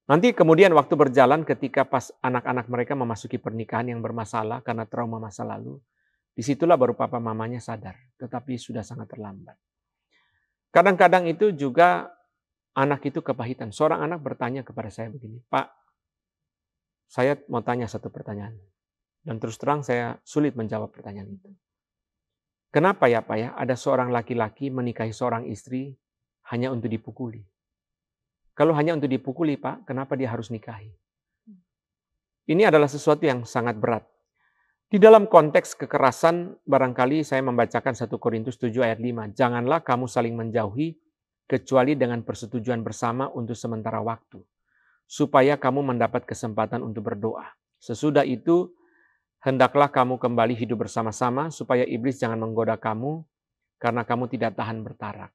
[SPEAKER 2] Nanti kemudian waktu berjalan ketika pas anak-anak mereka memasuki pernikahan yang bermasalah karena trauma masa lalu, disitulah baru papa mamanya sadar. Tetapi sudah sangat terlambat. Kadang-kadang itu juga anak itu kepahitan. Seorang anak bertanya kepada saya begini, Pak, saya mau tanya satu pertanyaan. Dan terus terang saya sulit menjawab pertanyaan itu. Kenapa ya Pak ya, ada seorang laki-laki menikahi seorang istri hanya untuk dipukuli? Kalau hanya untuk dipukuli Pak, kenapa dia harus nikahi? ini adalah sesuatu yang sangat berat. Di dalam konteks kekerasan, barangkali saya membacakan 1 Korintus 7 ayat 5. Janganlah kamu saling menjauhi, kecuali dengan persetujuan bersama untuk sementara waktu, supaya kamu mendapat kesempatan untuk berdoa. Sesudah itu, hendaklah kamu kembali hidup bersama-sama, supaya iblis jangan menggoda kamu, karena kamu tidak tahan bertarak.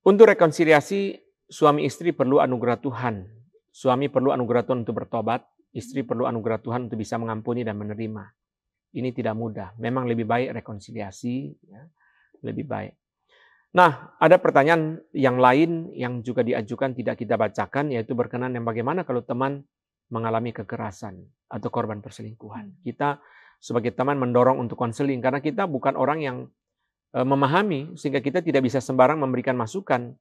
[SPEAKER 2] Untuk rekonsiliasi, suami istri perlu anugerah Tuhan. Suami perlu anugerah Tuhan untuk bertobat, istri perlu anugerah Tuhan untuk bisa mengampuni dan menerima. Ini tidak mudah. Memang lebih baik rekonsiliasi, ya, lebih baik. Nah, ada pertanyaan yang lain yang juga diajukan tidak kita bacakan, yaitu berkenan yang bagaimana kalau teman mengalami kekerasan atau korban perselingkuhan. Kita sebagai teman mendorong untuk konseling, karena kita bukan orang yang memahami, sehingga kita tidak bisa sembarang memberikan masukan.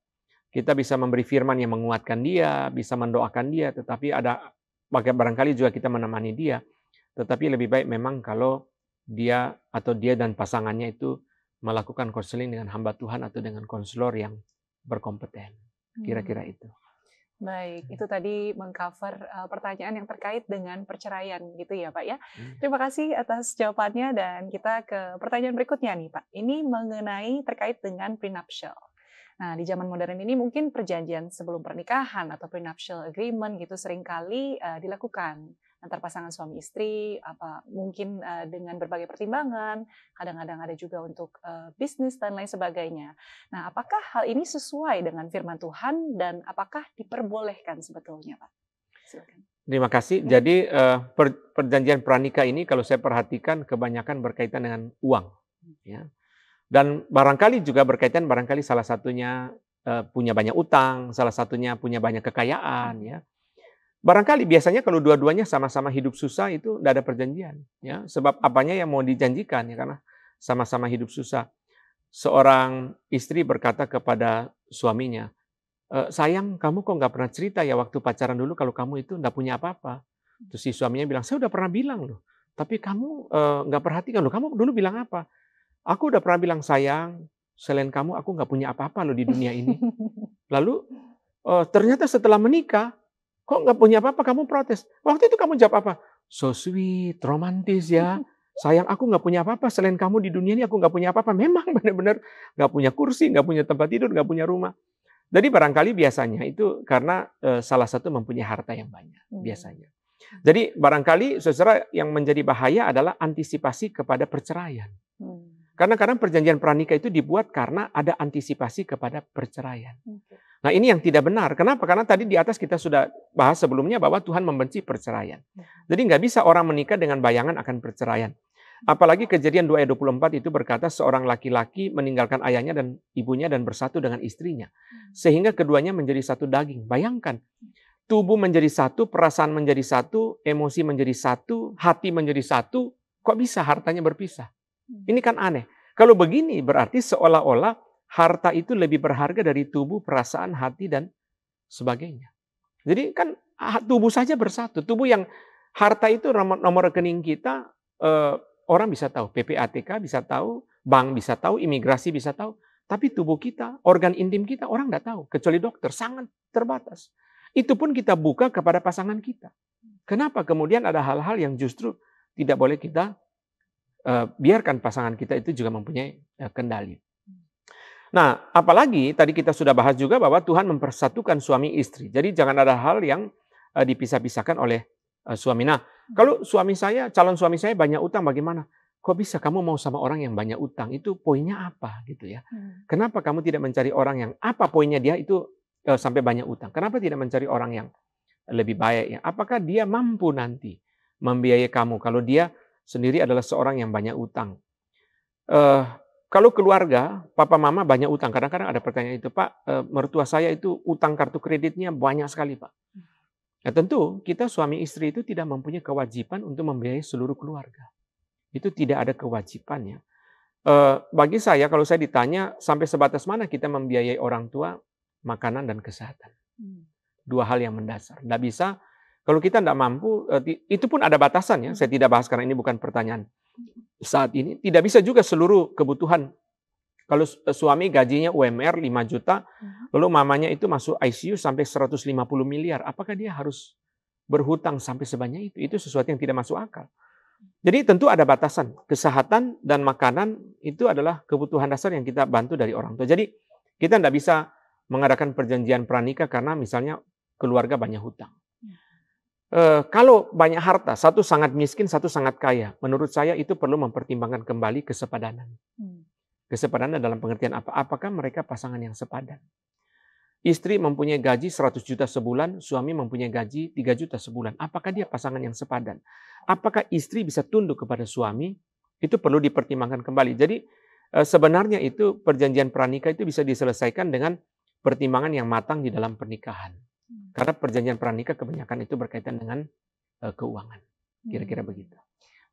[SPEAKER 2] Kita bisa memberi firman yang menguatkan dia, bisa mendoakan dia, tetapi barangkali juga kita menemani dia. Tetapi lebih baik memang kalau dia dan pasangannya itu melakukan konseling dengan hamba Tuhan atau dengan konselor yang berkompeten. Kira-kira itu.
[SPEAKER 1] Baik, itu tadi mengcover pertanyaan yang terkait dengan perceraian gitu ya Pak ya. Terima kasih atas jawabannya dan kita ke pertanyaan berikutnya nih Pak. Ini mengenai terkait dengan prenuptial. Nah, di zaman modern ini mungkin perjanjian sebelum pernikahan atau prenuptial agreement gitu seringkali dilakukan antar pasangan suami istri, mungkin dengan berbagai pertimbangan, kadang-kadang ada juga untuk bisnis dan lain sebagainya. Nah, apakah hal ini sesuai dengan firman Tuhan dan apakah diperbolehkan sebetulnya, Pak? Silakan.
[SPEAKER 2] Terima kasih. Jadi perjanjian pranikah ini kalau saya perhatikan kebanyakan berkaitan dengan uang, ya. Dan barangkali juga berkaitan salah satunya punya banyak utang, salah satunya punya banyak kekayaan, ya. Barangkali biasanya kalau dua-duanya sama-sama hidup susah itu tidak ada perjanjian, ya. Sebab apanya yang mau dijanjikan, ya, karena sama-sama hidup susah. Seorang istri berkata kepada suaminya, sayang kamu kok nggak pernah cerita ya waktu pacaran dulu kalau kamu itu nggak punya apa-apa. Terus si suaminya bilang, saya udah pernah bilang loh, tapi kamu nggak perhatikan loh, kamu dulu bilang apa? Aku udah pernah bilang sayang, selain kamu aku nggak punya apa-apa loh di dunia ini. Lalu ternyata setelah menikah, kok nggak punya apa-apa, kamu protes. Waktu itu kamu jawab apa? So sweet, romantis ya. Sayang, aku nggak punya apa-apa, selain kamu di dunia ini aku nggak punya apa-apa. Memang benar-benar nggak punya kursi, nggak punya tempat tidur, nggak punya rumah. Jadi barangkali biasanya itu karena salah satu mempunyai harta yang banyak, biasanya. Jadi barangkali saudara yang menjadi bahaya adalah antisipasi kepada perceraian. Karena kadang perjanjian pranikah itu dibuat karena ada antisipasi kepada perceraian. Nah, ini yang tidak benar. Kenapa? Karena tadi di atas kita sudah bahas sebelumnya bahwa Tuhan membenci perceraian. Jadi nggak bisa orang menikah dengan bayangan akan perceraian. Apalagi Kejadian 2 ayat 24 itu berkata seorang laki-laki meninggalkan ayahnya dan ibunya dan bersatu dengan istrinya. Sehingga keduanya menjadi satu daging. Bayangkan, tubuh menjadi satu, perasaan menjadi satu, emosi menjadi satu, hati menjadi satu. Kok bisa hartanya berpisah? Ini kan aneh. Kalau begini berarti seolah-olah harta itu lebih berharga dari tubuh, perasaan, hati, dan sebagainya. Jadi kan tubuh saja bersatu. Tubuh yang harta itu nomor rekening kita, orang bisa tahu. PPATK bisa tahu, bank bisa tahu, imigrasi bisa tahu. Tapi tubuh kita, organ intim kita, orang nggak tahu. Kecuali dokter, sangat terbatas. Itu pun kita buka kepada pasangan kita. Kenapa kemudian ada hal-hal yang justru tidak boleh kita biarkan pasangan kita itu juga mempunyai kendali. Nah, apalagi tadi kita sudah bahas juga bahwa Tuhan mempersatukan suami istri. Jadi jangan ada hal yang dipisah-pisahkan oleh suami. Nah, kalau calon suami saya banyak utang, bagaimana? Kok bisa kamu mau sama orang yang banyak utang? Itu poinnya apa gitu ya? Kenapa kamu tidak mencari orang yang apa poinnya dia itu sampai banyak utang? Kenapa tidak mencari orang yang lebih baik ya? Apakah dia mampu nanti membiayai kamu kalau dia sendiri adalah seorang yang banyak utang? Kalau keluarga, papa mama banyak utang. Kadang-kadang ada pertanyaan itu, Pak, mertua saya itu utang kartu kreditnya banyak sekali, Pak. Nah, tentu kita suami istri itu tidak mempunyai kewajiban untuk membiayai seluruh keluarga. Itu tidak ada kewajibannya. Bagi saya, kalau saya ditanya sampai sebatas mana kita membiayai orang tua, makanan dan kesehatan. Dua hal yang mendasar. Nggak bisa. Kalau kita tidak mampu, itu pun ada batasan ya. Saya tidak bahas karena ini bukan pertanyaan saat ini. Tidak bisa juga seluruh kebutuhan. Kalau suami gajinya UMR 5 juta, lalu mamanya itu masuk ICU sampai 150 miliar. Apakah dia harus berhutang sampai sebanyak itu sesuatu yang tidak masuk akal. Jadi tentu ada batasan. Kesehatan dan makanan itu adalah kebutuhan dasar yang kita bantu dari orang tua. Jadi kita tidak bisa mengadakan perjanjian pranikah karena misalnya keluarga banyak hutang. Kalau banyak harta, satu sangat miskin, satu sangat kaya. Menurut saya itu perlu mempertimbangkan kembali kesepadanan. Kesepadanan dalam pengertian apa? Apakah mereka pasangan yang sepadan? Istri mempunyai gaji 100 juta sebulan, suami mempunyai gaji 3 juta sebulan. Apakah dia pasangan yang sepadan? Apakah istri bisa tunduk kepada suami? Itu perlu dipertimbangkan kembali. Jadi sebenarnya itu perjanjian pranikah itu bisa diselesaikan dengan pertimbangan yang matang di dalam pernikahan. Karena perjanjian pranikah kebanyakan itu berkaitan dengan keuangan. Kira-kira begitu.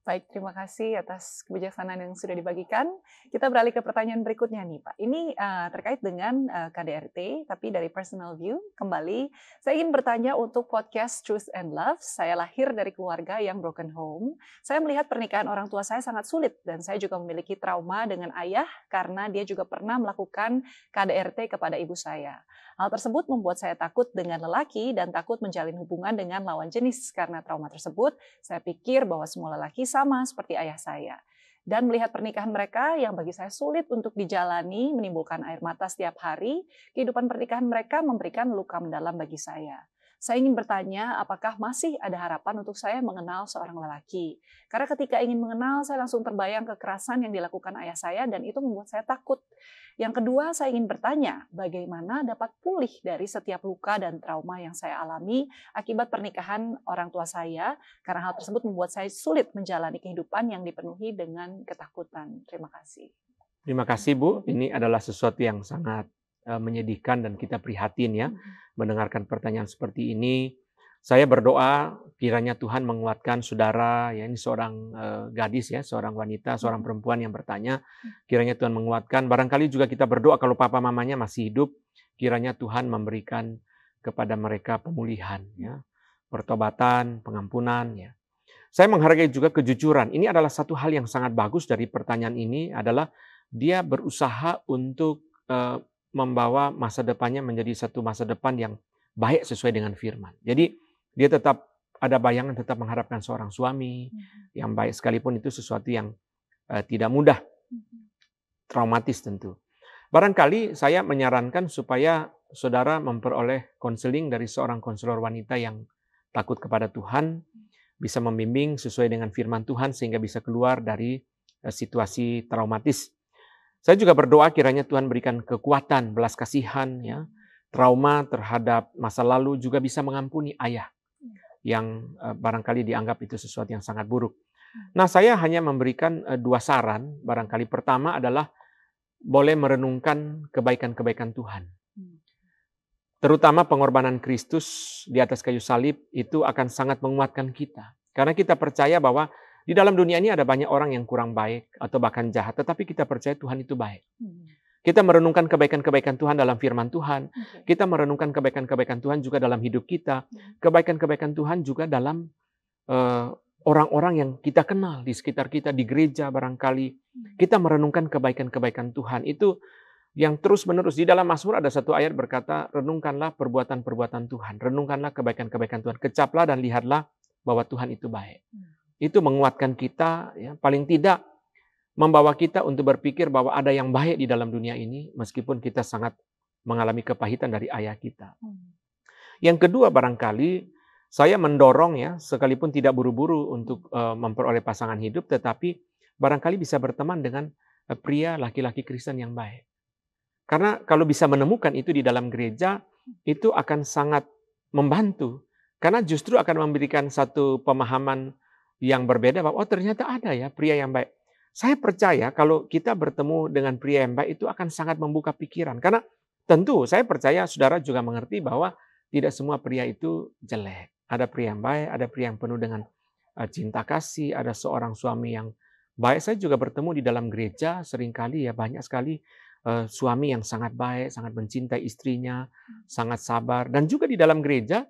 [SPEAKER 1] Baik, terima kasih atas kebijaksanaan yang sudah dibagikan. Kita beralih ke pertanyaan berikutnya nih Pak. Ini terkait dengan KDRT, tapi dari personal view. Kembali, saya ingin bertanya untuk podcast Truth and Love. Saya lahir dari keluarga yang broken home. Saya melihat pernikahan orang tua saya sangat sulit, dan saya juga memiliki trauma dengan ayah karena dia juga pernah melakukan KDRT kepada ibu saya. Hal tersebut membuat saya takut dengan lelaki dan takut menjalin hubungan dengan lawan jenis. Karena trauma tersebut, saya pikir bahwa semua lelaki sama seperti ayah saya. Dan melihat pernikahan mereka yang bagi saya sulit untuk dijalani, menimbulkan air mata setiap hari, kehidupan pernikahan mereka memberikan luka mendalam bagi saya. Saya ingin bertanya, apakah masih ada harapan untuk saya mengenal seorang lelaki? Karena ketika ingin mengenal, saya langsung terbayang kekerasan yang dilakukan ayah saya dan itu membuat saya takut. Yang kedua, saya ingin bertanya, bagaimana dapat pulih dari setiap luka dan trauma yang saya alami akibat pernikahan orang tua saya, karena hal tersebut membuat saya sulit menjalani kehidupan yang dipenuhi dengan ketakutan. Terima kasih.
[SPEAKER 2] Terima kasih Bu, ini adalah sesuatu yang sangat menyedihkan dan kita prihatin ya mendengarkan pertanyaan seperti ini. Saya berdoa kiranya Tuhan menguatkan saudara, ya ini seorang gadis ya, seorang wanita, seorang perempuan yang bertanya, kiranya Tuhan menguatkan. Barangkali juga kita berdoa kalau papa mamanya masih hidup, kiranya Tuhan memberikan kepada mereka pemulihan ya, pertobatan, pengampunan ya. Saya menghargai juga kejujuran. Ini adalah satu hal yang sangat bagus dari pertanyaan ini adalah dia berusaha untuk membawa masa depannya menjadi satu masa depan yang baik sesuai dengan firman. Jadi dia tetap ada bayangan tetap mengharapkan seorang suami yang baik sekalipun itu sesuatu yang tidak mudah, traumatis tentu. Barangkali saya menyarankan supaya saudara memperoleh konseling dari seorang konselor wanita yang takut kepada Tuhan, bisa membimbing sesuai dengan firman Tuhan sehingga bisa keluar dari situasi traumatis. Saya juga berdoa kiranya Tuhan berikan kekuatan, belas kasihan, ya, trauma terhadap masa lalu juga bisa mengampuni ayah yang barangkali dianggap itu sesuatu yang sangat buruk. Nah, saya hanya memberikan dua saran. Barangkali pertama adalah boleh merenungkan kebaikan-kebaikan Tuhan. Terutama pengorbanan Kristus di atas kayu salib itu akan sangat menguatkan kita. Karena kita percaya bahwa di dalam dunia ini ada banyak orang yang kurang baik atau bahkan jahat, tetapi kita percaya Tuhan itu baik. Kita merenungkan kebaikan-kebaikan Tuhan dalam firman Tuhan. Kita merenungkan kebaikan-kebaikan Tuhan juga dalam hidup kita. Kebaikan-kebaikan Tuhan juga dalam orang-orang yang kita kenal di sekitar kita, di gereja barangkali. Kita merenungkan kebaikan-kebaikan Tuhan. Itu yang terus-menerus. Di dalam Mazmur ada satu ayat berkata, renungkanlah perbuatan-perbuatan Tuhan. Renungkanlah kebaikan-kebaikan Tuhan. Kecaplah dan lihatlah bahwa Tuhan itu baik. Itu menguatkan kita, ya, paling tidak membawa kita untuk berpikir bahwa ada yang baik di dalam dunia ini, meskipun kita sangat mengalami kepahitan dari ayah kita. Yang kedua barangkali, saya mendorong ya, sekalipun tidak buru-buru untuk memperoleh pasangan hidup, tetapi barangkali bisa berteman dengan pria laki-laki Kristen yang baik. Karena kalau bisa menemukan itu di dalam gereja, itu akan sangat membantu. Karena justru akan memberikan satu pemahaman yang berbeda bahwa oh ternyata ada ya pria yang baik. Saya percaya kalau kita bertemu dengan pria yang baik itu akan sangat membuka pikiran. Karena tentu saya percaya saudara juga mengerti bahwa tidak semua pria itu jelek. Ada pria yang baik, ada pria yang penuh dengan cinta kasih, ada seorang suami yang baik. Saya juga bertemu di dalam gereja seringkali ya banyak sekali suami yang sangat baik, sangat mencintai istrinya, sangat sabar. Dan juga di dalam gereja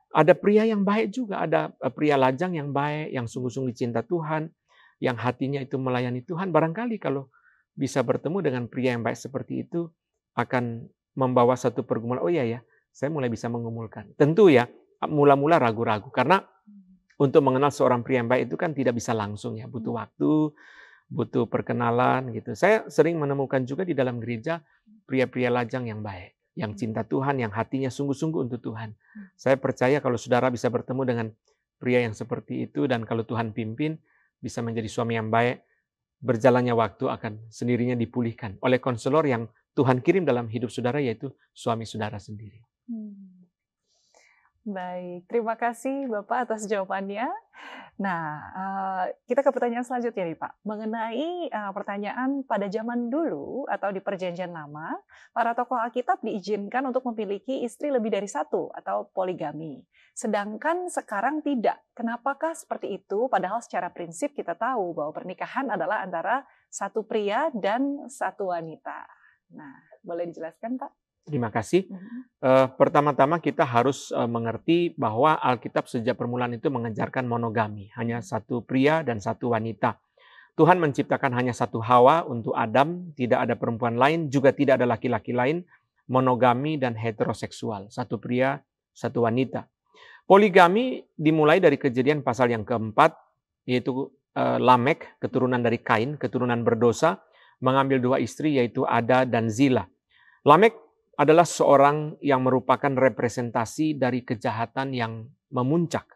[SPEAKER 2] ada pria yang baik juga, ada pria lajang yang baik, yang sungguh-sungguh cinta Tuhan, yang hatinya itu melayani Tuhan. Barangkali kalau bisa bertemu dengan pria yang baik seperti itu, akan membawa satu pergumulan, oh iya ya, saya mulai bisa mengumulkan. Tentu ya, mula-mula ragu-ragu. Karena untuk mengenal seorang pria yang baik itu kan tidak bisa langsung ya, butuh waktu, butuh perkenalan gitu. Saya sering menemukan juga di dalam gereja pria-pria lajang yang baik, yang cinta Tuhan, yang hatinya sungguh-sungguh untuk Tuhan. Saya percaya kalau saudara bisa bertemu dengan pria yang seperti itu dan kalau Tuhan pimpin bisa menjadi suami yang baik, berjalannya waktu akan sendirinya dipulihkan oleh konselor yang Tuhan kirim dalam hidup saudara, yaitu suami saudara sendiri.
[SPEAKER 1] Baik, terima kasih Bapak atas jawabannya. Nah, kita ke pertanyaan selanjutnya nih Pak. Mengenai pertanyaan pada zaman dulu atau di Perjanjian Lama, para tokoh Alkitab diizinkan untuk memiliki istri lebih dari satu atau poligami. Sedangkan sekarang tidak. Kenapakah seperti itu? Padahal secara prinsip kita tahu bahwa pernikahan adalah antara satu pria dan satu wanita. Nah, boleh dijelaskan Pak?
[SPEAKER 2] Terima kasih. Pertama-tama kita harus mengerti bahwa Alkitab sejak permulaan itu mengajarkan monogami. Hanya satu pria dan satu wanita. Tuhan menciptakan hanya satu Hawa untuk Adam, tidak ada perempuan lain, juga tidak ada laki-laki lain, monogami dan heteroseksual. Satu pria, satu wanita. Poligami dimulai dari Kejadian pasal yang keempat, yaitu Lamek, keturunan dari Kain, keturunan berdosa, mengambil dua istri yaitu Ada dan Zila. Lamek adalah seorang yang merupakan representasi dari kejahatan yang memuncak.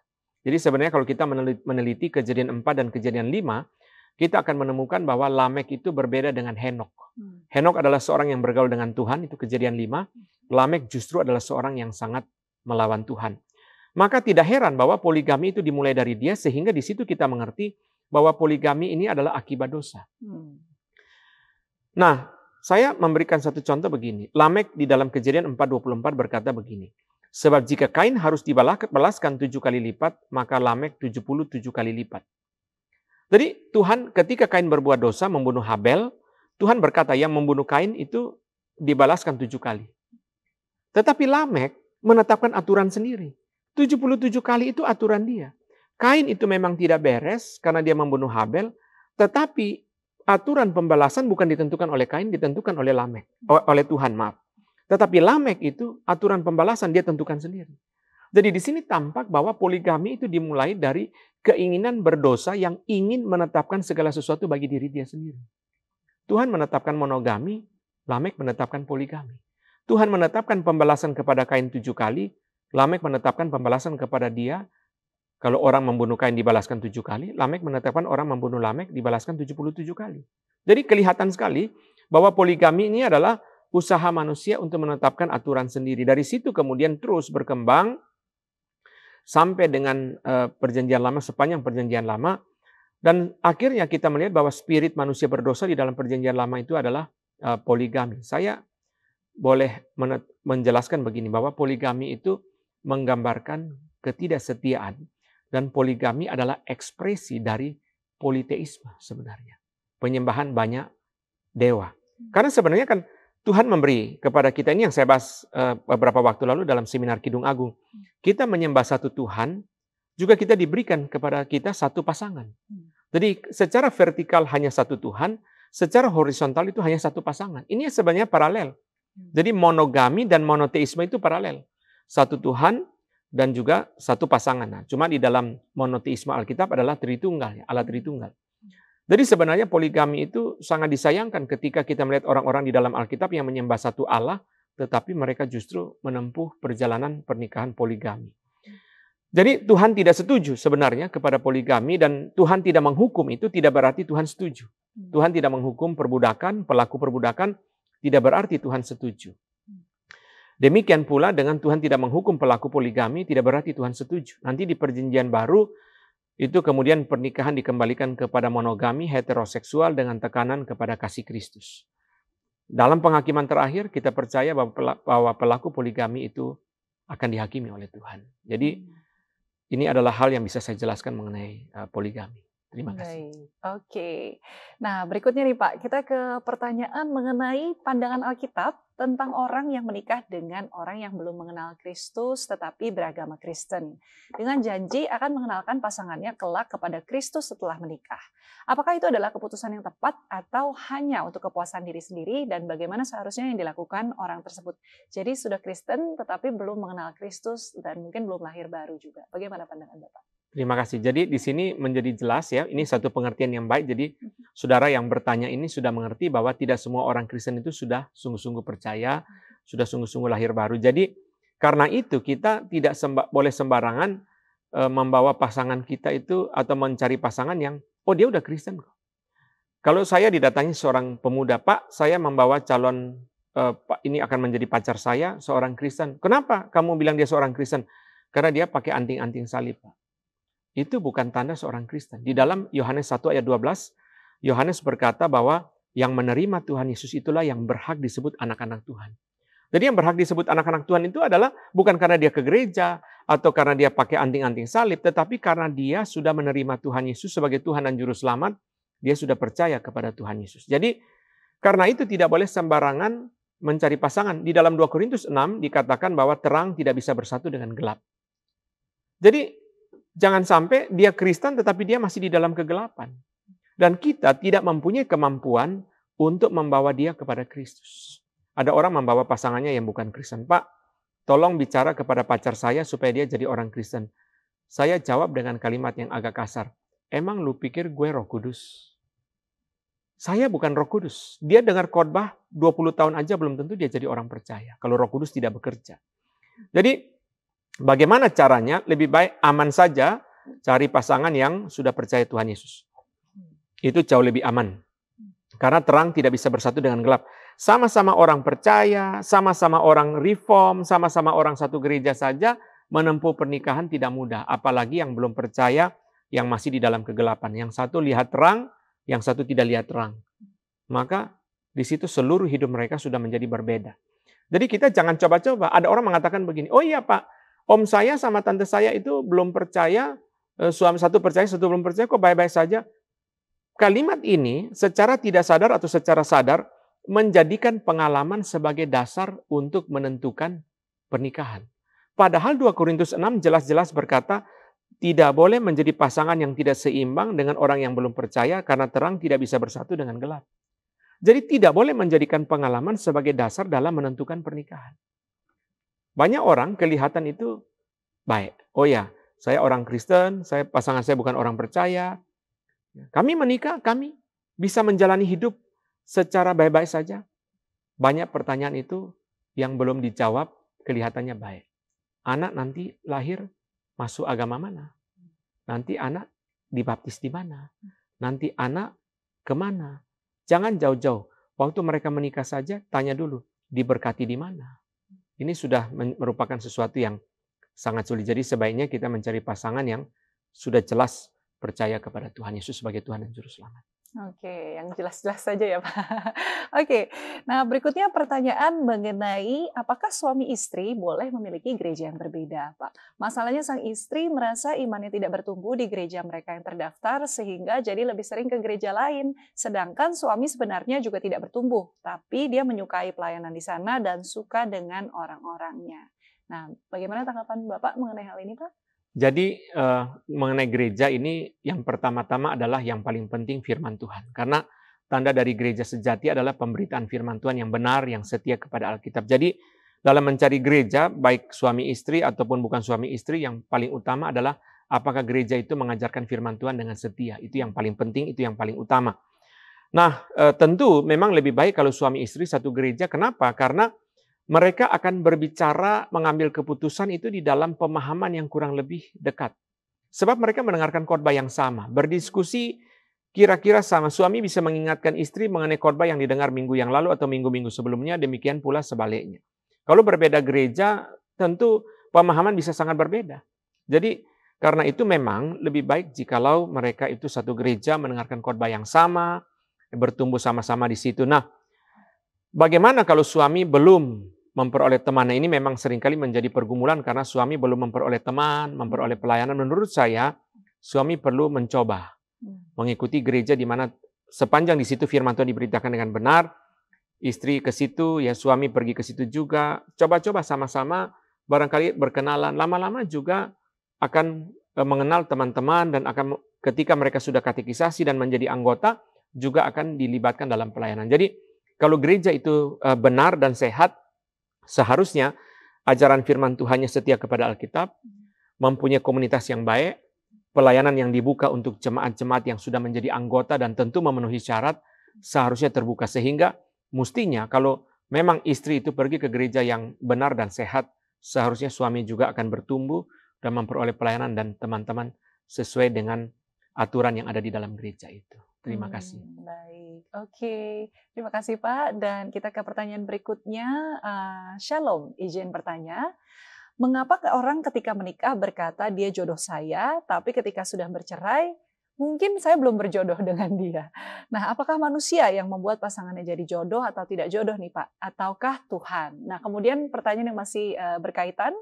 [SPEAKER 2] Jadi sebenarnya kalau kita meneliti Kejadian 4 dan Kejadian 5, kita akan menemukan bahwa Lamek itu berbeda dengan Henok. Henok adalah seorang yang bergaul dengan Tuhan, itu Kejadian 5. Lamek justru adalah seorang yang sangat melawan Tuhan. Maka tidak heran bahwa poligami itu dimulai dari dia, sehingga di situ kita mengerti bahwa poligami ini adalah akibat dosa. Nah, saya memberikan satu contoh begini. Lamek di dalam Kejadian 4:24 berkata begini. Sebab jika Kain harus dibalaskan 7 kali lipat, maka Lamek 77 kali lipat. Jadi Tuhan ketika Kain berbuat dosa membunuh Habel, Tuhan berkata yang membunuh Kain itu dibalaskan 7 kali. Tetapi Lamek menetapkan aturan sendiri. 77 kali itu aturan dia. Kain itu memang tidak beres karena dia membunuh Habel, tetapi aturan pembalasan bukan ditentukan oleh Kain, ditentukan oleh Lamek, oleh Tuhan, maaf. Tetapi Lamek itu aturan pembalasan dia tentukan sendiri. Jadi di sini tampak bahwa poligami itu dimulai dari keinginan berdosa yang ingin menetapkan segala sesuatu bagi diri dia sendiri. Tuhan menetapkan monogami, Lamek menetapkan poligami. Tuhan menetapkan pembalasan kepada Kain 7 kali, Lamek menetapkan pembalasan kepada dia. Kalau orang membunuh Kain dibalaskan 7 kali, Lamek menetapkan orang membunuh Lamek dibalaskan 77 kali. Jadi kelihatan sekali bahwa poligami ini adalah usaha manusia untuk menetapkan aturan sendiri. Dari situ kemudian terus berkembang sampai dengan Perjanjian Lama, sepanjang Perjanjian Lama. Dan akhirnya kita melihat bahwa spirit manusia berdosa di dalam Perjanjian Lama itu adalah poligami. Saya boleh menjelaskan begini, bahwa poligami itu menggambarkan ketidaksetiaan. Dan poligami adalah ekspresi dari politeisme sebenarnya. Penyembahan banyak dewa. Karena sebenarnya kan Tuhan memberi kepada kita, ini yang saya bahas beberapa waktu lalu dalam seminar Kidung Agung. Kita menyembah satu Tuhan, juga kita diberikan kepada kita satu pasangan. Jadi secara vertikal hanya satu Tuhan, secara horizontal itu hanya satu pasangan. Ini sebenarnya paralel. Jadi monogami dan monoteisme itu paralel. Satu Tuhan, dan juga satu pasangan. Nah, cuma di dalam monoteisme Alkitab adalah Tritunggal, ya, Allah Tritunggal. Jadi sebenarnya poligami itu sangat disayangkan ketika kita melihat orang-orang di dalam Alkitab yang menyembah satu Allah, tetapi mereka justru menempuh perjalanan pernikahan poligami. Jadi Tuhan tidak setuju sebenarnya kepada poligami, dan Tuhan tidak menghukum itu tidak berarti Tuhan setuju. Tuhan tidak menghukum perbudakan, pelaku perbudakan, tidak berarti Tuhan setuju. Demikian pula dengan Tuhan tidak menghukum pelaku poligami, tidak berarti Tuhan setuju. Nanti di Perjanjian Baru, itu kemudian pernikahan dikembalikan kepada monogami, heteroseksual dengan tekanan kepada kasih Kristus. Dalam penghakiman terakhir, kita percaya bahwa pelaku poligami itu akan dihakimi oleh Tuhan. Jadi, ini adalah hal yang bisa saya jelaskan mengenai poligami. Terima kasih.
[SPEAKER 1] Baik, oke. Nah, berikutnya nih Pak, kita ke pertanyaan mengenai pandangan Alkitab tentang orang yang menikah dengan orang yang belum mengenal Kristus tetapi beragama Kristen. Dengan janji akan mengenalkan pasangannya kelak kepada Kristus setelah menikah. Apakah itu adalah keputusan yang tepat atau hanya untuk kepuasan diri sendiri dan bagaimana seharusnya yang dilakukan orang tersebut? Jadi sudah Kristen tetapi belum mengenal Kristus dan mungkin belum lahir baru juga. Bagaimana pandangan Bapak?
[SPEAKER 2] Terima kasih. Jadi di sini menjadi jelas ya, ini satu pengertian yang baik. Jadi saudara yang bertanya ini sudah mengerti bahwa tidak semua orang Kristen itu sudah sungguh-sungguh percaya, sudah sungguh-sungguh lahir baru. Jadi karena itu kita tidak boleh sembarangan membawa pasangan kita itu atau mencari pasangan yang, oh dia udah Kristen kok. Kalau saya didatangi seorang pemuda, Pak, saya membawa calon, Pak, ini akan menjadi pacar saya, seorang Kristen. Kenapa kamu bilang dia seorang Kristen? Karena dia pakai anting-anting salib, Pak. Itu bukan tanda seorang Kristen. Di dalam Yohanes 1 ayat 12, Yohanes berkata bahwa yang menerima Tuhan Yesus itulah yang berhak disebut anak-anak Tuhan. Jadi yang berhak disebut anak-anak Tuhan itu adalah bukan karena dia ke gereja atau karena dia pakai anting-anting salib, tetapi karena dia sudah menerima Tuhan Yesus sebagai Tuhan dan Juru Selamat, dia sudah percaya kepada Tuhan Yesus. Jadi karena itu tidak boleh sembarangan mencari pasangan. Di dalam 2 Korintus 6 dikatakan bahwa terang tidak bisa bersatu dengan gelap. Jadi jangan sampai dia Kristen tetapi dia masih di dalam kegelapan. Dan kita tidak mempunyai kemampuan untuk membawa dia kepada Kristus. Ada orang membawa pasangannya yang bukan Kristen. Pak, tolong bicara kepada pacar saya supaya dia jadi orang Kristen. Saya jawab dengan kalimat yang agak kasar. Emang lu pikir gue Roh Kudus? Saya bukan Roh Kudus. Dia dengar khotbah 20 tahun aja belum tentu dia jadi orang percaya. Kalau Roh Kudus tidak bekerja. Jadi bagaimana caranya? Lebih baik aman saja cari pasangan yang sudah percaya Tuhan Yesus. Itu jauh lebih aman. Karena terang tidak bisa bersatu dengan gelap. Sama-sama orang percaya, sama-sama orang reform, sama-sama orang satu gereja saja, menempuh pernikahan tidak mudah. Apalagi yang belum percaya, yang masih di dalam kegelapan. Yang satu lihat terang, yang satu tidak lihat terang. Maka di situ seluruh hidup mereka sudah menjadi berbeda. Jadi kita jangan coba-coba. Ada orang mengatakan begini, oh iya Pak, om saya sama tante saya itu belum percaya, suami satu percaya, satu belum percaya, kok baik-baik saja. Kalimat ini secara tidak sadar atau secara sadar menjadikan pengalaman sebagai dasar untuk menentukan pernikahan. Padahal 2 Korintus 6 jelas-jelas berkata, tidak boleh menjadi pasangan yang tidak seimbang dengan orang yang belum percaya karena terang tidak bisa bersatu dengan gelap. Jadi tidak boleh menjadikan pengalaman sebagai dasar dalam menentukan pernikahan. Banyak orang kelihatan itu baik. Oh ya, saya orang Kristen, pasangan saya bukan orang percaya. Kami menikah, kami bisa menjalani hidup secara baik-baik saja. Banyak pertanyaan itu yang belum dijawab kelihatannya baik. Anak nanti lahir masuk agama mana? Nanti anak dibaptis di mana? Nanti anak kemana? Jangan jauh-jauh. Waktu mereka menikah saja, tanya dulu, diberkati di mana? Ini sudah merupakan sesuatu yang sangat sulit. Jadi sebaiknya kita mencari pasangan yang sudah jelas percaya kepada Tuhan Yesus sebagai Tuhan dan Juru Selamat.
[SPEAKER 1] Oke, yang jelas-jelas saja ya Pak. Oke, nah berikutnya pertanyaan mengenai apakah suami istri boleh memiliki gereja yang berbeda Pak? Masalahnya sang istri merasa imannya tidak bertumbuh di gereja mereka yang terdaftar sehingga jadi lebih sering ke gereja lain. Sedangkan suami sebenarnya juga tidak bertumbuh, tapi dia menyukai pelayanan di sana dan suka dengan orang-orangnya. Nah, bagaimana tanggapan Bapak mengenai hal ini Pak?
[SPEAKER 2] Jadi mengenai gereja ini yang pertama-tama adalah yang paling penting firman Tuhan. Karena tanda dari gereja sejati adalah pemberitaan firman Tuhan yang benar, yang setia kepada Alkitab. Jadi dalam mencari gereja, baik suami istri ataupun bukan suami istri, yang paling utama adalah apakah gereja itu mengajarkan firman Tuhan dengan setia. Itu yang paling penting, itu yang paling utama. Nah, tentu memang lebih baik kalau suami istri satu gereja. Kenapa? Karena mereka akan berbicara, mengambil keputusan itu di dalam pemahaman yang kurang lebih dekat. Sebab mereka mendengarkan khotbah yang sama, berdiskusi kira-kira sama. Suami bisa mengingatkan istri mengenai khotbah yang didengar minggu yang lalu atau minggu-minggu sebelumnya, demikian pula sebaliknya. Kalau berbeda gereja, tentu pemahaman bisa sangat berbeda. Jadi karena itu memang lebih baik jikalau mereka itu satu gereja mendengarkan khotbah yang sama, bertumbuh sama-sama di situ. Nah, bagaimana kalau suami belum memperoleh teman? Nah, ini memang seringkali menjadi pergumulan karena suami belum memperoleh teman, memperoleh pelayanan. Menurut saya, suami perlu mencoba. Mengikuti gereja di mana sepanjang di situ firman Tuhan diberitakan dengan benar, istri ke situ, ya suami pergi ke situ juga. Coba-coba sama-sama, barangkali berkenalan. Lama-lama juga akan mengenal teman-teman dan akan ketika mereka sudah katekisasi dan menjadi anggota, juga akan dilibatkan dalam pelayanan. Jadi kalau gereja itu benar dan sehat, seharusnya ajaran firman Tuhannya setia kepada Alkitab, mempunyai komunitas yang baik, pelayanan yang dibuka untuk jemaat-jemaat yang sudah menjadi anggota dan tentu memenuhi syarat, seharusnya terbuka. Sehingga mestinya kalau memang istri itu pergi ke gereja yang benar dan sehat, seharusnya suami juga akan bertumbuh dan memperoleh pelayanan dan teman-teman sesuai dengan aturan yang ada di dalam gereja itu. Terima kasih.
[SPEAKER 1] Baik, oke. Terima kasih Pak. Dan kita ke pertanyaan berikutnya. Shalom, izin bertanya. Mengapa orang ketika menikah berkata dia jodoh saya, tapi ketika sudah bercerai, mungkin saya belum berjodoh dengan dia. Nah, apakah manusia yang membuat pasangannya jadi jodoh atau tidak jodoh nih Pak? Ataukah Tuhan? Nah, kemudian pertanyaan yang masih berkaitan.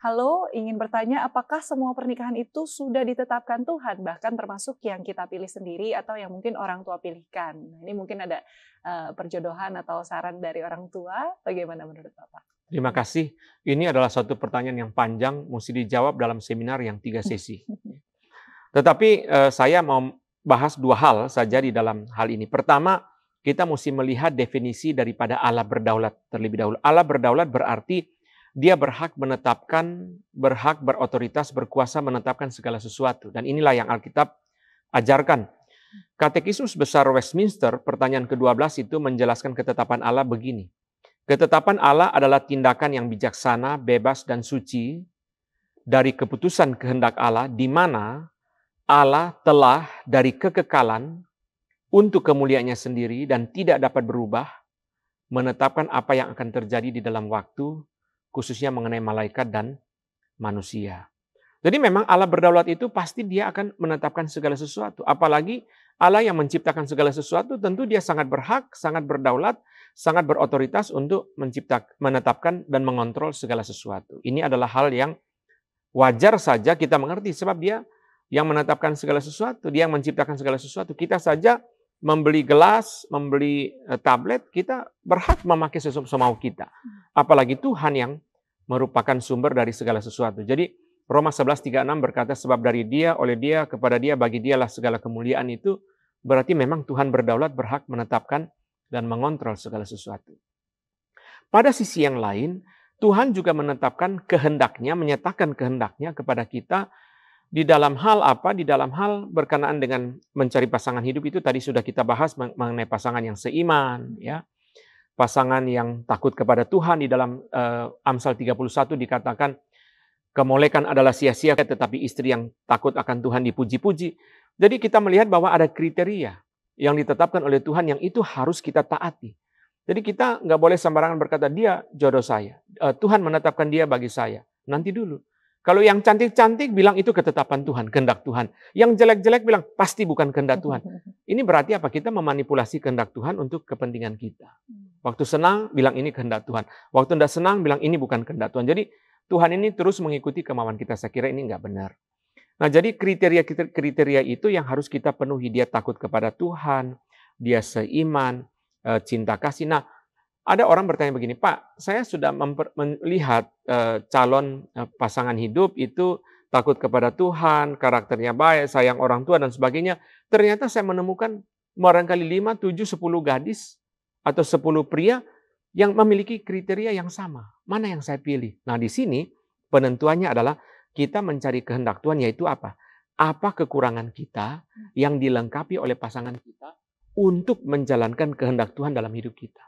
[SPEAKER 1] Halo, ingin bertanya apakah semua pernikahan itu sudah ditetapkan Tuhan? Bahkan termasuk yang kita pilih sendiri atau yang mungkin orang tua pilihkan. Ini mungkin ada perjodohan atau saran dari orang tua. Bagaimana menurut Bapak?
[SPEAKER 2] Terima kasih. Ini adalah suatu pertanyaan yang panjang, mesti dijawab dalam seminar yang 3 sesi. Tetapi saya mau bahas 2 hal saja di dalam hal ini. Pertama, kita mesti melihat definisi daripada Allah berdaulat terlebih dahulu. Allah berdaulat berarti dia berhak menetapkan, berhak berotoritas, berkuasa menetapkan segala sesuatu. Dan inilah yang Alkitab ajarkan. Katekismus Besar Westminster, pertanyaan ke-12 itu menjelaskan ketetapan Allah begini. Ketetapan Allah adalah tindakan yang bijaksana, bebas, dan suci dari keputusan kehendak Allah, di mana Allah telah dari kekekalan untuk kemuliaannya sendiri dan tidak dapat berubah, menetapkan apa yang akan terjadi di dalam waktu, khususnya mengenai malaikat dan manusia. Jadi memang Allah berdaulat itu pasti dia akan menetapkan segala sesuatu. Apalagi Allah yang menciptakan segala sesuatu, tentu dia sangat berhak, sangat berdaulat, sangat berotoritas untuk menetapkan dan mengontrol segala sesuatu. Ini adalah hal yang wajar saja kita mengerti, sebab dia yang menetapkan segala sesuatu, dia yang menciptakan segala sesuatu. Kita saja membeli gelas, membeli tablet, kita berhak memakai semau kita. Apalagi Tuhan yang merupakan sumber dari segala sesuatu. Jadi Roma 11:36 berkata, sebab dari dia, oleh dia, kepada dia, bagi dialah segala kemuliaan itu, berarti memang Tuhan berdaulat, berhak menetapkan dan mengontrol segala sesuatu. Pada sisi yang lain, Tuhan juga menetapkan kehendaknya, menyatakan kehendaknya kepada kita di dalam hal apa? Di dalam hal berkenaan dengan mencari pasangan hidup itu tadi sudah kita bahas mengenai pasangan yang seiman, ya. Pasangan yang takut kepada Tuhan. Di dalam Amsal 31 dikatakan, kemolekan adalah sia-sia, tetapi istri yang takut akan Tuhan dipuji-puji. Jadi kita melihat bahwa ada kriteria yang ditetapkan oleh Tuhan yang itu harus kita taati. Jadi kita nggak boleh sembarangan berkata, dia jodoh saya. Tuhan menetapkan dia bagi saya. Nanti dulu. Kalau yang cantik-cantik bilang itu ketetapan Tuhan, kehendak Tuhan. Yang jelek-jelek bilang pasti bukan kehendak Tuhan. Ini berarti apa? Kita memanipulasi kehendak Tuhan untuk kepentingan kita. Waktu senang bilang ini kehendak Tuhan. Waktu tidak senang bilang ini bukan kehendak Tuhan. Jadi Tuhan ini terus mengikuti kemauan kita. Saya kira ini nggak benar. Nah, jadi kriteria itu yang harus kita penuhi. Dia takut kepada Tuhan, dia seiman, cinta kasih. Nah, ada orang bertanya begini, Pak, saya sudah melihat calon pasangan hidup itu takut kepada Tuhan, karakternya baik, sayang orang tua dan sebagainya. Ternyata saya menemukan barangkali 5, 7, 10 gadis atau 10 pria yang memiliki kriteria yang sama. Mana yang saya pilih? Nah, di sini penentuannya adalah kita mencari kehendak Tuhan, yaitu apa? Apa kekurangan kita yang dilengkapi oleh pasangan kita untuk menjalankan kehendak Tuhan dalam hidup kita.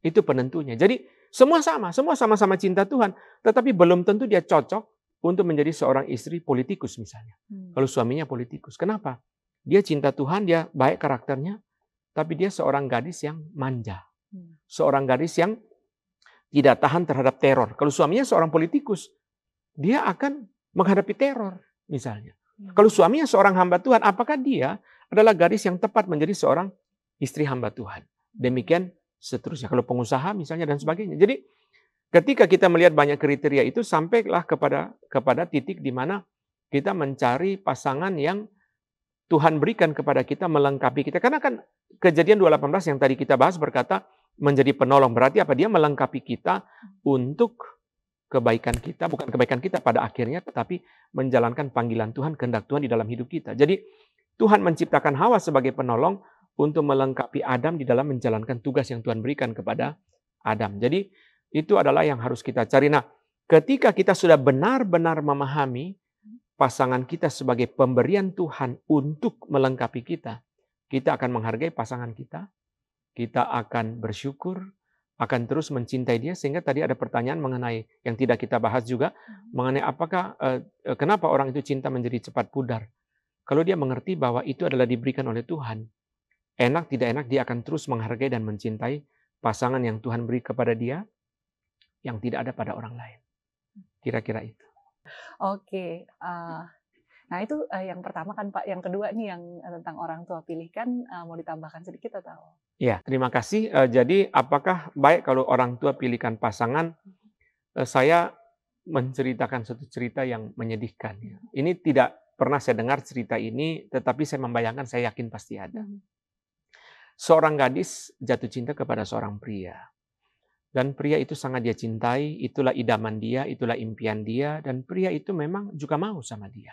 [SPEAKER 2] Itu penentunya. Jadi semua sama-sama cinta Tuhan, tetapi belum tentu dia cocok untuk menjadi seorang istri politikus misalnya. Kalau suaminya politikus. Kenapa? Dia cinta Tuhan, dia baik karakternya, tapi dia seorang gadis yang manja. Seorang gadis yang tidak tahan terhadap teror. Kalau suaminya seorang politikus, dia akan menghadapi teror misalnya. Kalau suaminya seorang hamba Tuhan, apakah dia adalah gadis yang tepat menjadi seorang istri hamba Tuhan? Demikian seterusnya. Kalau pengusaha misalnya dan sebagainya. Jadi ketika kita melihat banyak kriteria itu, sampailah kepada titik di mana kita mencari pasangan yang Tuhan berikan kepada kita melengkapi kita. Karena kan Kejadian 2:18 yang tadi kita bahas berkata menjadi penolong. Berarti apa? Dia melengkapi kita untuk kebaikan kita, bukan kebaikan kita pada akhirnya, tetapi menjalankan panggilan Tuhan, kehendak Tuhan di dalam hidup kita. Jadi Tuhan menciptakan Hawa sebagai penolong untuk melengkapi Adam di dalam menjalankan tugas yang Tuhan berikan kepada Adam. Jadi itu adalah yang harus kita cari. Nah, ketika kita sudah benar-benar memahami pasangan kita sebagai pemberian Tuhan untuk melengkapi kita, kita akan menghargai pasangan kita akan bersyukur, akan terus mencintai dia, sehingga tadi ada pertanyaan mengenai yang tidak kita bahas juga, mengenai apakah kenapa orang itu cinta menjadi cepat pudar. Kalau dia mengerti bahwa itu adalah diberikan oleh Tuhan, enak tidak enak dia akan terus menghargai dan mencintai pasangan yang Tuhan beri kepada dia, yang tidak ada pada orang lain. Kira-kira itu.
[SPEAKER 1] Oke, nah itu yang pertama kan Pak. Yang kedua nih yang tentang orang tua pilihkan, mau ditambahkan sedikit atau?
[SPEAKER 2] Ya, terima kasih. Jadi apakah baik kalau orang tua pilihkan pasangan? Saya menceritakan satu cerita yang menyedihkan. Ini tidak pernah saya dengar cerita ini, tetapi saya membayangkan, saya yakin pasti ada. Seorang gadis jatuh cinta kepada seorang pria. Dan pria itu sangat dia cintai, itulah idaman dia, itulah impian dia, dan pria itu memang juga mau sama dia.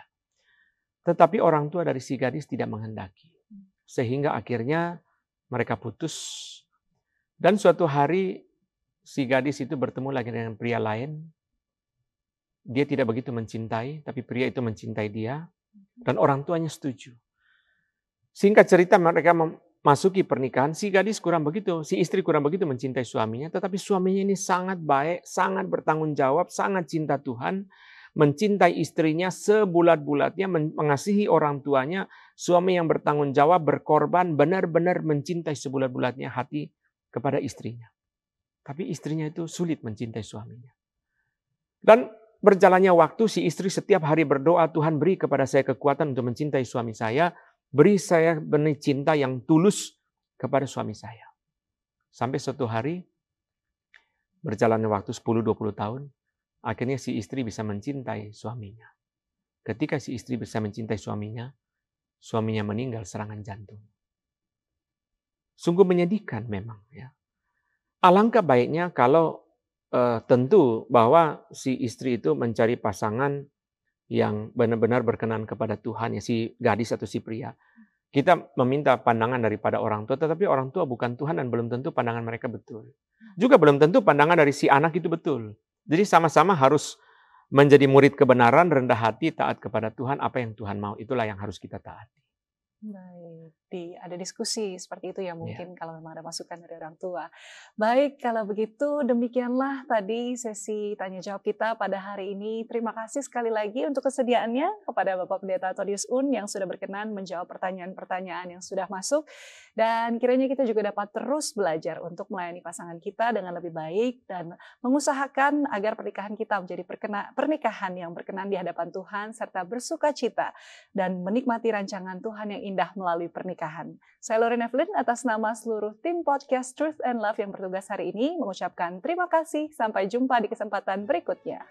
[SPEAKER 2] Tetapi orang tua dari si gadis tidak menghendaki. Sehingga akhirnya mereka putus. Dan suatu hari si gadis itu bertemu lagi dengan pria lain. Dia tidak begitu mencintai, tapi pria itu mencintai dia. Dan orang tuanya setuju. Singkat cerita mereka masuki pernikahan, si gadis kurang begitu, si istri kurang begitu mencintai suaminya, tetapi suaminya ini sangat baik, sangat bertanggung jawab, sangat cinta Tuhan, mencintai istrinya sebulat-bulatnya, mengasihi orang tuanya, suami yang bertanggung jawab, berkorban, benar-benar mencintai sebulat-bulatnya hati kepada istrinya. Tapi istrinya itu sulit mencintai suaminya. Dan berjalannya waktu, si istri setiap hari berdoa, Tuhan beri kepada saya kekuatan untuk mencintai suami saya, beri saya benih cinta yang tulus kepada suami saya. Sampai suatu hari, berjalannya waktu 10-20 tahun, akhirnya si istri bisa mencintai suaminya. Ketika si istri bisa mencintai suaminya meninggal serangan jantung. Sungguh menyedihkan memang. Ya. Alangkah baiknya kalau tentu bahwa si istri itu mencari pasangan yang benar-benar berkenan kepada Tuhan, ya si gadis atau si pria. Kita meminta pandangan daripada orang tua, tetapi orang tua bukan Tuhan dan belum tentu pandangan mereka betul. Juga belum tentu pandangan dari si anak itu betul. Jadi sama-sama harus menjadi murid kebenaran, rendah hati, taat kepada Tuhan, apa yang Tuhan mau. Itulah yang harus kita taati.
[SPEAKER 1] Baik, ada diskusi seperti itu ya mungkin kalau memang ada masukan dari orang tua. Baik, kalau begitu demikianlah tadi sesi tanya jawab kita pada hari ini. Terima kasih sekali lagi untuk kesediaannya kepada Bapak Pendeta Todius Un yang sudah berkenan menjawab pertanyaan-pertanyaan yang sudah masuk. Dan kiranya kita juga dapat terus belajar untuk melayani pasangan kita dengan lebih baik dan mengusahakan agar pernikahan kita menjadi pernikahan yang berkenan di hadapan Tuhan serta bersuka cita dan menikmati rancangan Tuhan yang indah melalui pernikahan. Saya Lauren Evelyn atas nama seluruh tim podcast Truth and Love yang bertugas hari ini mengucapkan terima kasih. Sampai jumpa di kesempatan berikutnya.